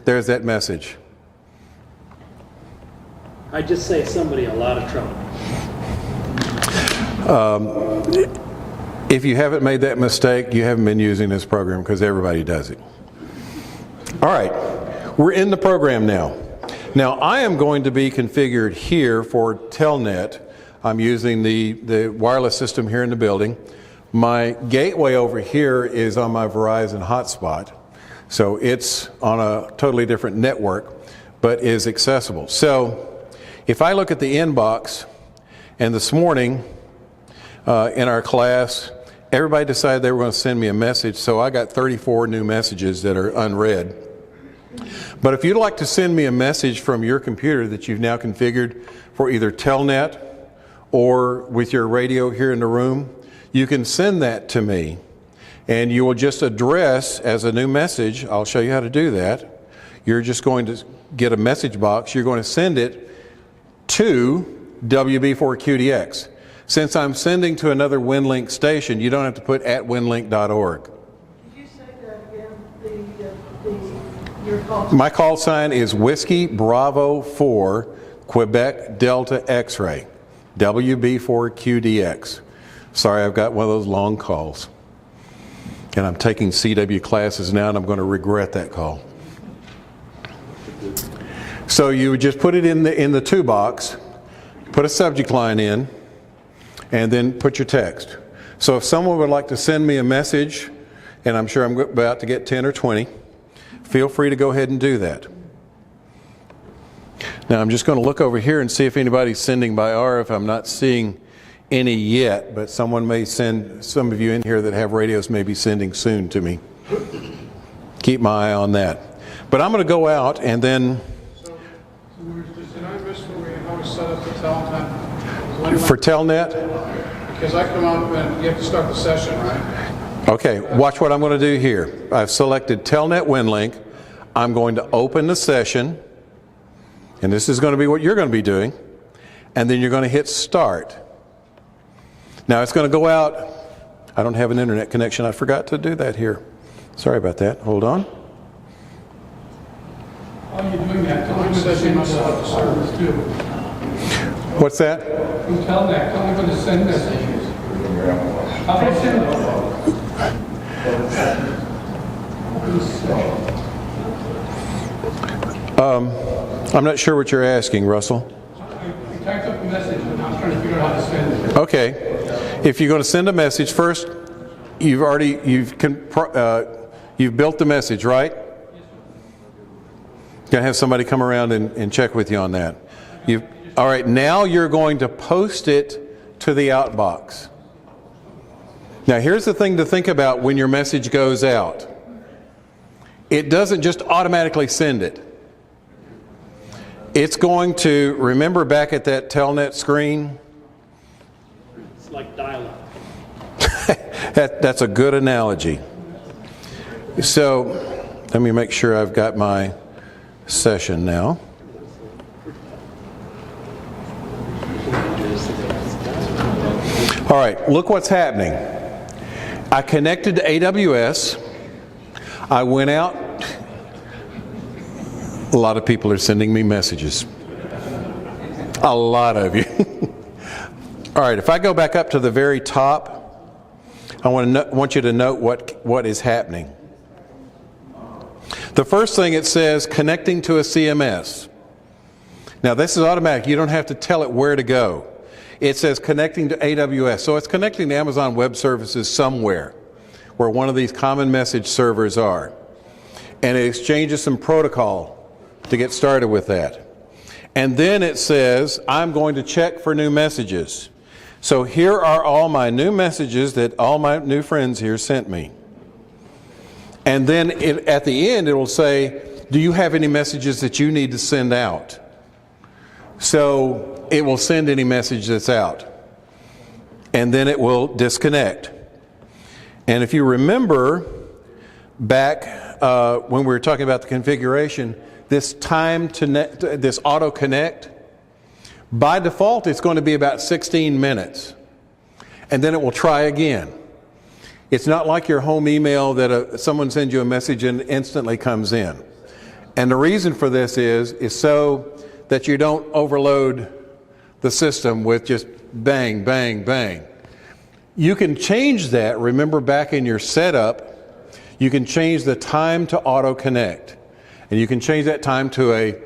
There's that message. I just saved somebody a lot of trouble. If you haven't made that mistake, you haven't been using this program, because everybody does it. All right, we're in the program now. Now I am going to be configured here for Telnet. I'm using the wireless system here in the building. My gateway over here is on my Verizon hotspot. So it's on a totally different network, but is accessible. So if I look at the inbox, and this morning in our class, everybody decided they were going to send me a message, so I got 34 new messages that are unread. But if you'd like to send me a message from your computer that you've now configured for either Telnet or with your radio here in the room, you can send that to me. And you will just address as a new message, I'll show you how to do that. You're just going to get a message box. You're going to send it to WB4QDX. Since I'm sending to another Winlink station, you don't have to put @winlink.org. Did you say that again? Your call? My call sign is Whiskey Bravo 4 Quebec Delta X-ray, WB4QDX. Sorry, I've got one of those long calls. And I'm taking CW classes now, and I'm going to regret that call. So you would just put it in the to box, put a subject line in, and then put your text. So if someone would like to send me a message, and I'm sure I'm about to get 10 or 20, feel free to go ahead and do that. Now I'm just going to look over here and see if anybody's sending by RF. I'm not seeing any yet, but someone may send, some of you in here that have radios may be sending soon to me. Keep my eye on that. But I'm going to go out and then... So did I miss how we set up the Telnet? For Telnet? Because I come up and you have to start the session, right? Okay, watch what I'm going to do here. I've selected Telnet Winlink. I'm going to open the session, and this is going to be what you're going to be doing, and then you're going to hit start. Now it's going to go out. I don't have an internet connection. I forgot to do that here. Sorry about that. Hold on. While you're doing that, tell me when to send the service too. What's that? From Telnet, tell me when to send messages. How do I send them? I'm not sure what you're asking, Russell. I typed up a message, and I was trying to figure out how to send it. Okay. If you're going to send a message, first, you've built the message, right? Going to have somebody come around and check with you on that. All right, now you're going to post it to the outbox. Now here's the thing to think about when your message goes out. It doesn't just automatically send it. It's going to, remember back at that Telnet screen? It's like dial-up. That's a good analogy. So let me make sure I've got my session now. All right, look what's happening. I connected to AWS. I went out. A lot of people are sending me messages. A lot of you. All right, if I go back up to the very top, I want you to note what is happening. The first thing it says, connecting to a CMS. Now this is automatic. You don't have to tell it where to go. It says connecting to AWS. So it's connecting to Amazon Web Services somewhere where one of these common message servers are. And it exchanges some protocol to get started with that. And then it says, I'm going to check for new messages. So here are all my new messages that all my new friends here sent me. And then at the end it will say, do you have any messages that you need to send out? So it will send any message that's out. And then it will disconnect. And if you remember back when we were talking about the configuration, this this auto connect, by default it's going to be about 16 minutes. And then it will try again. It's not like your home email that someone sends you a message and instantly comes in. And the reason for this is so that you don't overload the system with just bang, bang, bang. You can change that. Remember, back in your setup, you can change the time to auto connect. And you can change that time to a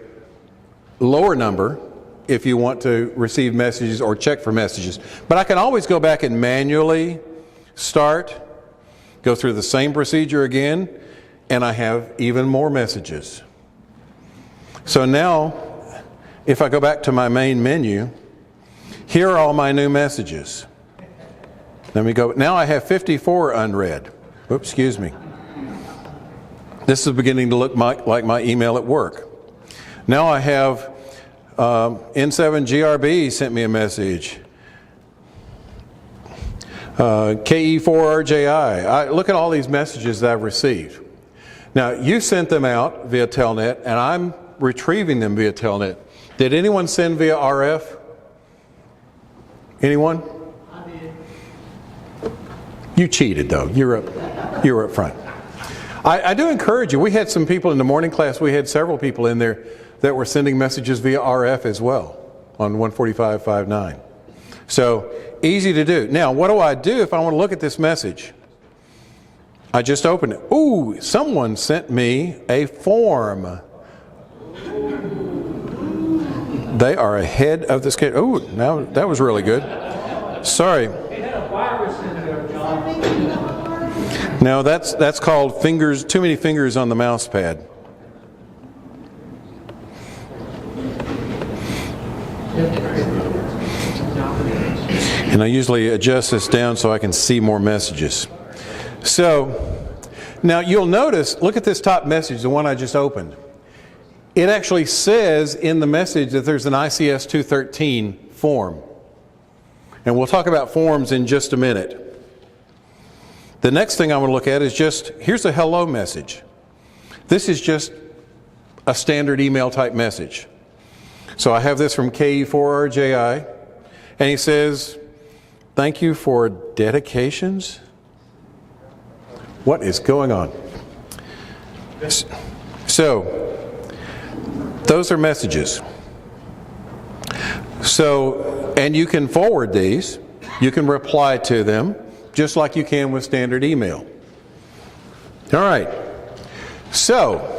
lower number if you want to receive messages or check for messages. But I can always go back and manually start, go through the same procedure again, and I have even more messages. So now, if I go back to my main menu, here are all my new messages. Let me go. Now I have 54 unread. Oops, excuse me. This is beginning to look like my email at work. Now I have N7GRB sent me a message. KE4RJI. Look at all these messages that I've received. Now, you sent them out via Telnet, and I'm retrieving them via Telnet. Did anyone send via RF? Anyone? I did. You cheated, though. You're up front. I do encourage you. We had some people in the morning class. We had several people in there that were sending messages via RF as well on 145.59. So easy to do. Now, what do I do if I want to look at this message? I just open it. Ooh, someone sent me a form. They are ahead of the schedule. Ooh, now that was really good. Sorry. They had a virus in there, John. Now that's called fingers. Too many fingers on the mouse pad. And I usually adjust this down so I can see more messages. So, now you'll notice, look at this top message, the one I just opened. It actually says in the message that there's an ICS 213 form. And we'll talk about forms in just a minute. The next thing I want to look at is here's a hello message. This is just a standard email type message. So I have this from KE4RJI, and he says, thank you for dedications. What is going on? So, those are messages. So, and you can forward these. You can reply to them, just like you can with standard email. All right. So,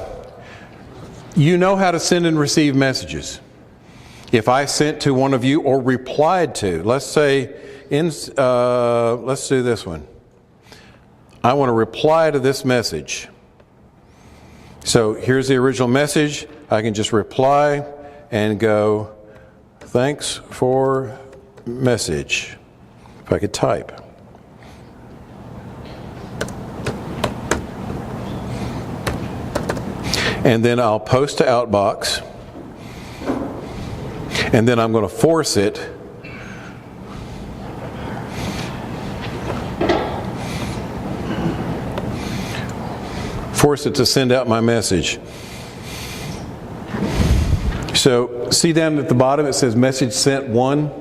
you know how to send and receive messages. If I sent to one of you or replied to, let's say, let's do this one. I want to reply to this message. So here's the original message. I can just reply and go, thanks for message. If I could type. And then I'll post to Outbox. And then I'm going to force it to send out my message. So see down at the bottom it says message sent 1,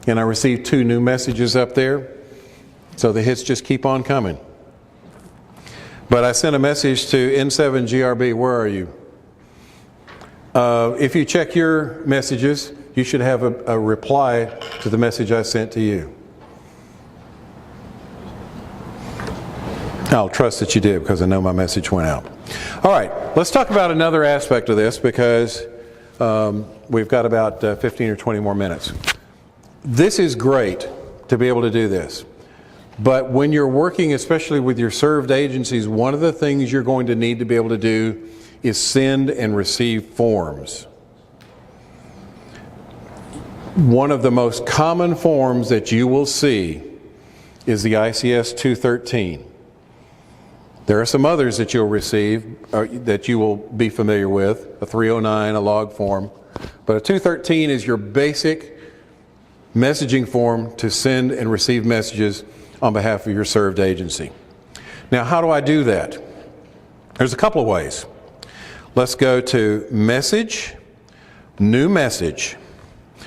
and I received 2 new messages up there. So the hits just keep on coming. But I sent a message to N7GRB, where are you? If you check your messages, you should have a reply to the message I sent to you. I'll trust that you did because I know my message went out. All right, let's talk about another aspect of this because we've got about 15 or 20 more minutes. This is great to be able to do this. But when you're working, especially with your served agencies, one of the things you're going to need to be able to do is send and receive forms. One of the most common forms that you will see is the ICS 213. There are some others that you'll receive, or that you will be familiar with, a 309, a log form. But a 213 is your basic messaging form to send and receive messages on behalf of your served agency. Now, how do I do that? There's a couple of ways. Let's go to Message, New Message.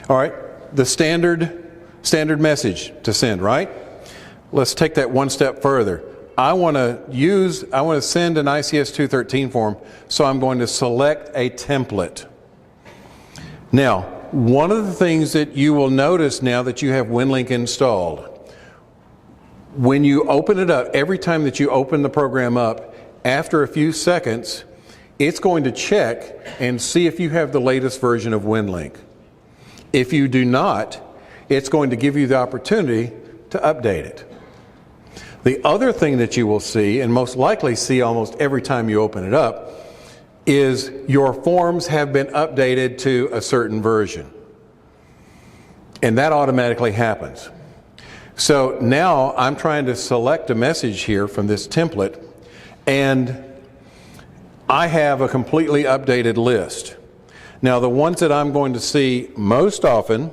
All right, the standard message to send, right? Let's take that one step further. I want to send an ICS 213 form, so I'm going to select a template. Now, one of the things that you will notice now that you have Winlink installed, when you open it up, every time that you open the program up, after a few seconds, it's going to check and see if you have the latest version of Winlink. If you do not, it's going to give you the opportunity to update it. The other thing that you will see, and most likely see almost every time you open it up, is your forms have been updated to a certain version. And that automatically happens. So now I'm trying to select a message here from this template, and I have a completely updated list. Now the ones that I'm going to see most often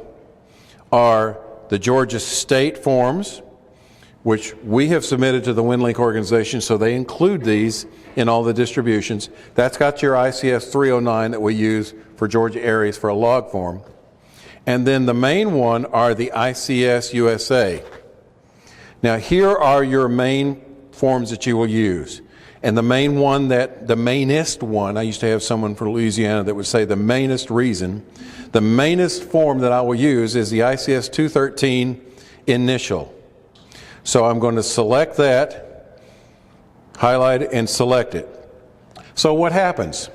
are the Georgia State forms, which we have submitted to the Winlink organization, so they include these in all the distributions. That's got your ICS 309 that we use for Georgia areas for a log form. And then the main one are the ICS USA. Now here are your main forms that you will use. And the main one the mainest one, I used to have someone from Louisiana that would say the mainest reason, the mainest form that I will use is the ICS 213 initial. So I'm going to select that, highlight it, and select it. So what happens?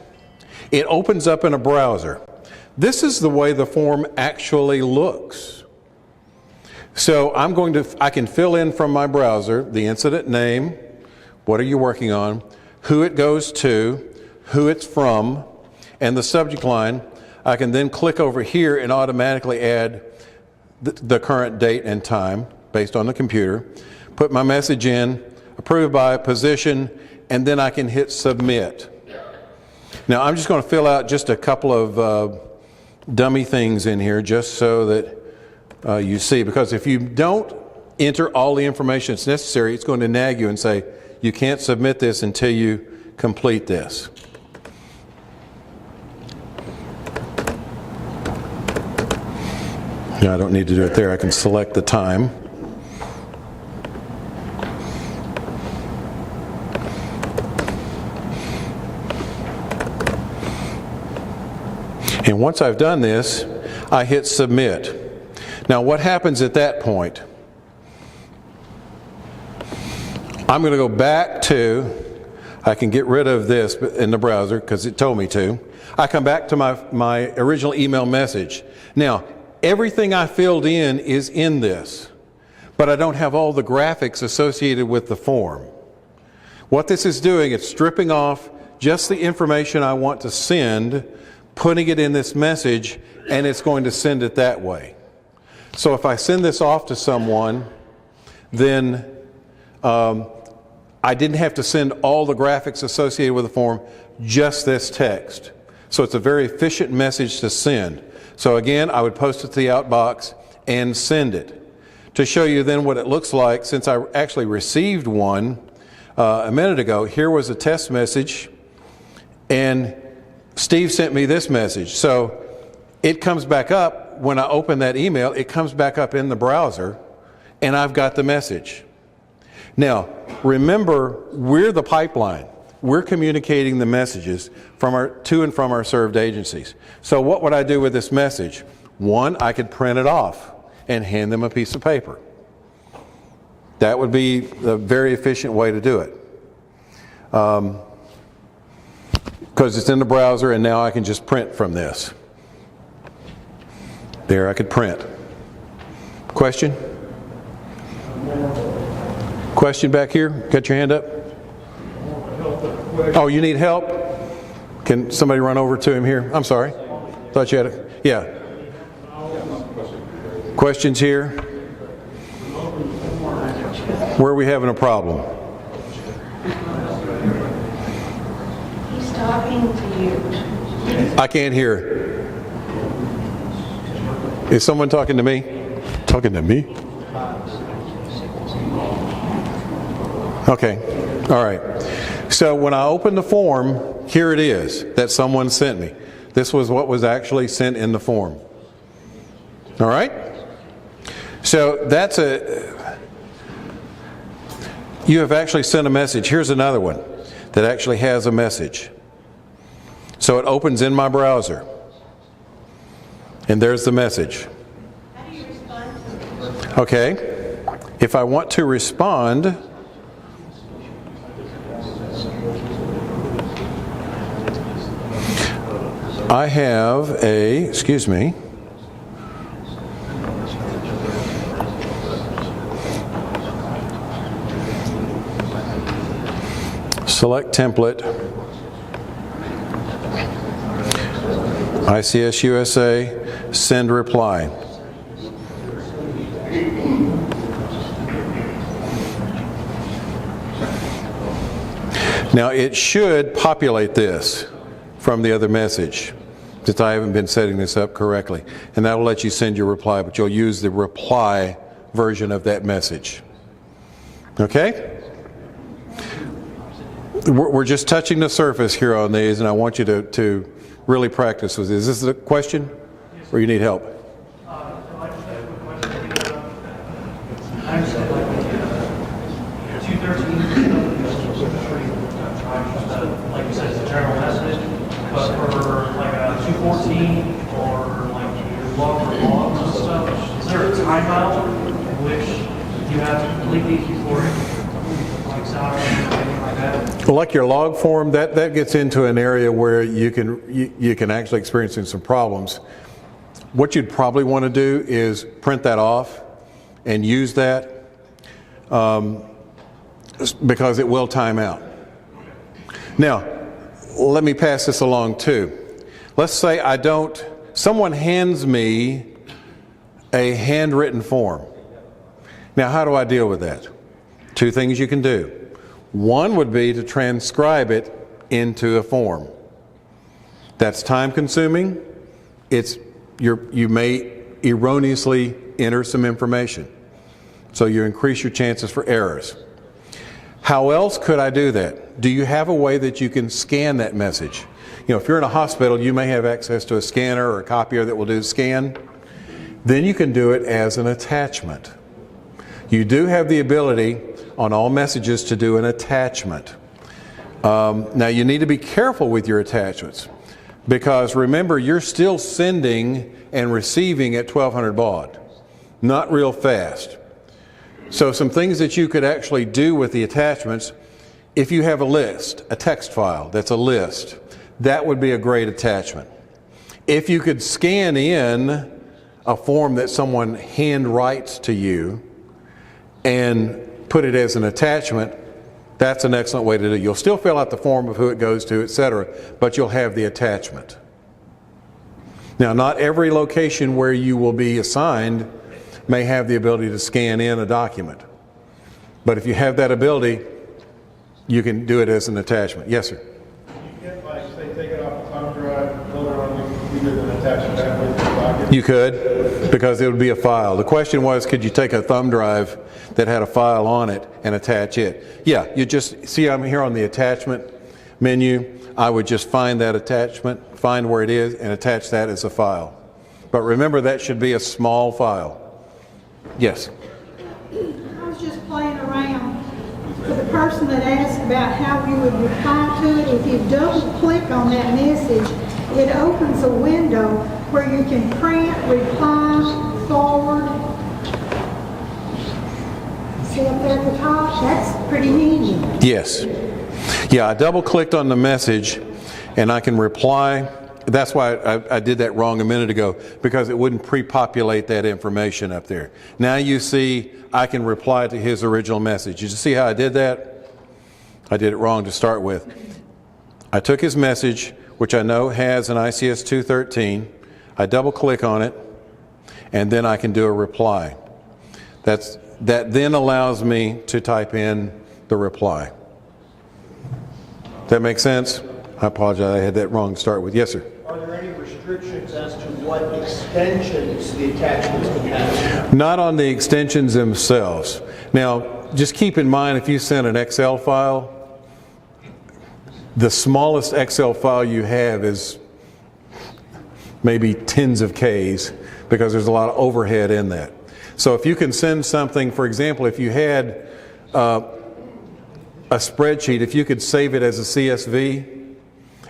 It opens up in a browser. This is the way the form actually looks. So I can fill in from my browser the incident name, what are you working on, who it goes to, who it's from, and the subject line. I can then click over here and automatically add the current date and time based on the computer, put my message in, approved by position, and then I can hit submit. Now I'm just going to fill out just a couple of dummy things in here just so that you see, because if you don't enter all the information that's necessary, it's going to nag you and say, you can't submit this until you complete this. Now I don't need to do it there. I can select the time. And once I've done this, I hit submit. Now what happens at that point? I'm going to go back to, I can get rid of this in the browser because it told me to. I come back to my original email message. Now, everything I filled in is in this, but I don't have all the graphics associated with the form. What this is doing, it's stripping off just the information I want to send, putting it in this message, and it's going to send it that way. So if I send this off to someone, then I didn't have to send all the graphics associated with the form, just this text. So it's a very efficient message to send. So again, I would post it to the outbox and send it. To show you then what it looks like, since I actually received one a minute ago, here was a test message, and Steve sent me this message. So it comes back up, when I open that email, it comes back up in the browser, and I've got the message. Now, remember, we're the pipeline. We're communicating the messages to and from our served agencies. So what would I do with this message? One, I could print it off and hand them a piece of paper. That would be a very efficient way to do it. Because it's in the browser, and now I can just print from this. There, I could print. Question? Question back here? Got your hand up? Oh, you need help? Can somebody run over to him here? I'm sorry. Thought you had a... Yeah. Questions here? Where are we having a problem? He's talking to you. I can't hear. Is someone talking to me? Talking to me? Okay. All right. So when I open the form, here it is that someone sent me. This was what was actually sent in the form. All right? So that's you have actually sent a message. Here's another one that actually has a message. So it opens in my browser. And there's the message. How do you respond to it? Okay. If I want to respond, I have excuse me. Select template. ICS USA, send reply. Now it should populate this from the other message, since I haven't been setting this up correctly. And that will let you send your reply, but you'll use the reply version of that message. Okay? We're just touching the surface here on these, and I want you to really practice with this. Is this a question, or you need help? I understand, like, 213, like you said, it's a general message, but for like a 214 or like logs and stuff, is there a timeout in which you have to complete these before like salary or anything like that? Well, like your log form, that gets into an area where you can actually experience some problems. What you'd probably want to do is print that off and use that because it will time out. Now, let me pass this along too. Let's say someone hands me a handwritten form. Now, how do I deal with that? Two things you can do. One would be to transcribe it into a form. That's time consuming. You may erroneously enter some information. So you increase your chances for errors. How else could I do that? Do you have a way that you can scan that message? If you're in a hospital, you may have access to a scanner or a copier that will do the scan. Then you can do it as an attachment. You do have the ability on all messages to do an attachment. Now you need to be careful with your attachments, because remember, you're still sending and receiving at 1200 baud, not real fast. So some things that you could actually do with the attachments, if you have a list, a text file that's a list, that would be a great attachment. If you could scan in a form that someone hand writes to you and put it as an attachment, that's an excellent way to do it. You'll still fill out the form of who it goes to, etc., but you'll have the attachment. Now, not every location where you will be assigned may have the ability to scan in a document. But if you have that ability, you can do it as an attachment. Yes, sir? You can't, like, say, take it off a thumb drive, build it on the computer, and attach it that way to the document? You could, because it would be a file. The question was, could you take a thumb drive that had a file on it and attach it? Yeah, you just see I'm here on the attachment menu. I would just find that attachment, find where it is, and attach that as a file. But remember, that should be a small file. Yes? I was just playing around. For the person that asked about how you would reply to it, if you double click on that message, it opens a window where you can print, reply, forward. See up there at the top? That's pretty neat. Yes. Yeah, I double clicked on the message and I can reply. That's why I did that wrong a minute ago, because it wouldn't pre-populate that information up there. Now you see I can reply to his original message. Did you see how I did that? I did it wrong to start with. I took his message, which I know has an ICS 213. I double click on it, and then I can do a reply. That then allows me to type in the reply. Does that make sense? I apologize, I had that wrong to start with. Yes, sir? Are there any restrictions as to what extensions the attachments can have? Not on the extensions themselves. Now, just keep in mind, if you send an Excel file, The smallest Excel file you have is maybe tens of Ks because there's a lot of overhead in that. So if you can send something, for example, if you had a spreadsheet, if you could save it as a CSV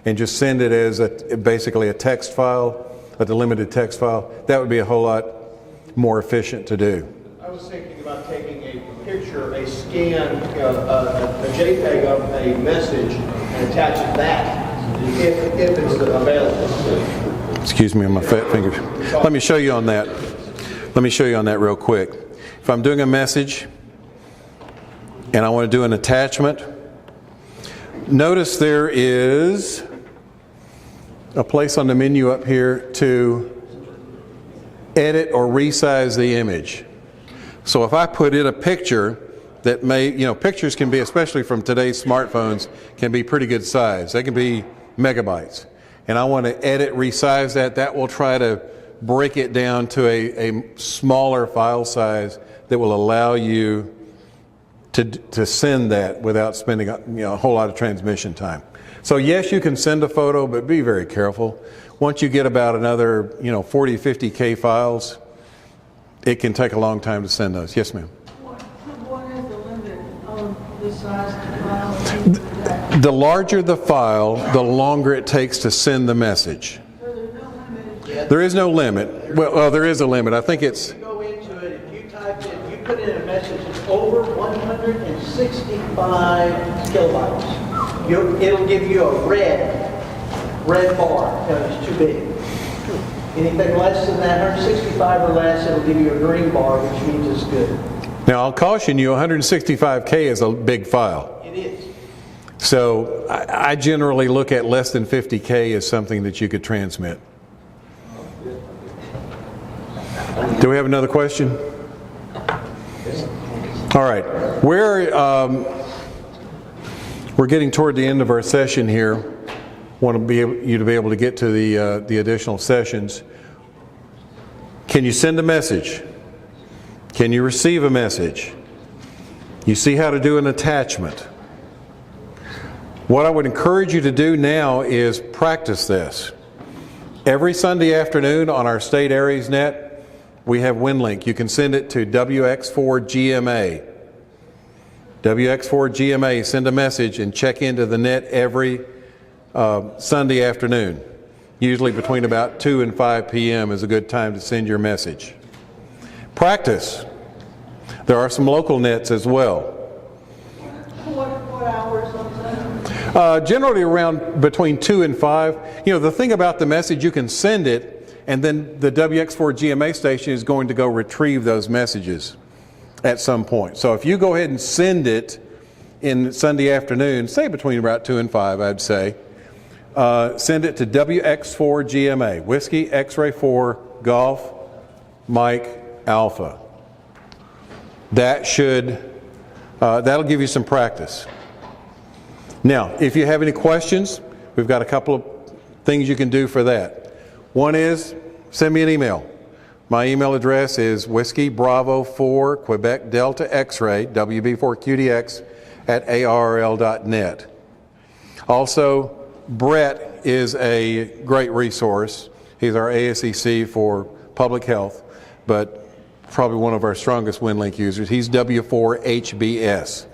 and just send it as basically a text file, a delimited text file, that would be a whole lot more efficient to do. I was thinking about taking a picture, a scan, a JPEG of a message and attaching that if it's available. Excuse me on my fat fingers. Let me show you on that. Let me show you on that real quick. If I'm doing a message and I want to do an attachment, notice there is a place on the menu up here to edit or resize the image. So if I put in a picture that may, pictures can be, especially from today's smartphones, can be pretty good size. They can be megabytes. And I want to edit, resize that will try to break it down to a smaller file size that will allow you to send that without spending a whole lot of transmission time. So yes, you can send a photo, but be very careful. Once you get about another 40, 50 K files, it can take a long time to send those. Yes, ma'am. What is the limit on the size of the file? The larger the file, the longer it takes to send the message. So there's no limit? There is no limit. Well, there is a limit. I think it's... If you go into it, if you type in, you put in a message that's over 165 kilobytes, it'll give you a red bar because it's too big. Anything less than that, 165 or less, it'll give you a green bar, which means it's good. Now, I'll caution you, 165K is a big file. It is. So I generally look at less than 50K as something that you could transmit. Do we have another question? All right. We're getting toward the end of our session here. Want you to be able to get to the additional sessions. Can you send a message? Can you receive a message? You see how to do an attachment. What I would encourage you to do now is practice this. Every Sunday afternoon on our state AriesNet, we have Winlink. You can send it to WX4GMA. WX4GMA, send a message and check into the net every Sunday afternoon. Usually between about 2 and 5 p.m. is a good time to send your message. Practice. There are some local nets as well. What hours on Sunday? Generally around between 2 and 5. The thing about the message, you can send it, and then the WX4GMA station is going to go retrieve those messages at some point. So if you go ahead and send it in Sunday afternoon, say between about 2 and 5, I'd say, send it to WX4GMA, Whiskey X-Ray 4 Golf Mike Alpha. That'll give you some practice. Now, if you have any questions, we've got a couple of things you can do for that. One is send me an email. My email address is Whiskey Bravo 4 Quebec Delta X-Ray WB4QDX at ARL.net. Also, Brett is a great resource. He's our ASEC for public health, but probably one of our strongest Winlink users. He's W4HBS,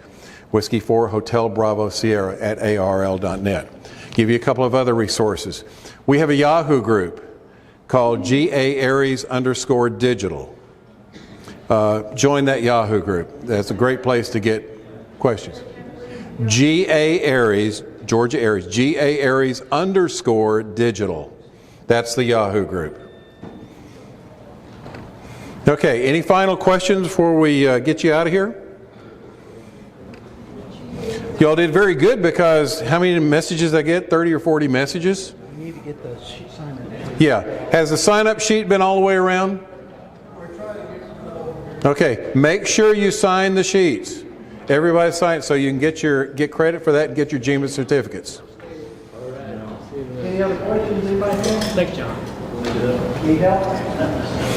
Whiskey 4 Hotel Bravo Sierra at ARL.net. Give you a couple of other resources. We have a Yahoo group called GA_Aries_digital. Join that Yahoo group. That's a great place to get questions. GA_Aries, Georgia Aries, GA_Aries_digital. That's the Yahoo group. Okay, any final questions before we get you out of here? Y'all did very good because how many messages I get? 30 or 40 messages? We need to get the sign up. Yeah. Has the sign-up sheet been all the way around? Okay. Make sure you sign the sheets. Everybody sign it so you can get credit for that and get your GMA certificates. Any other questions anybody have? Thanks, John. Need help?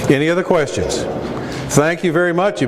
Any other questions? Thank you very much.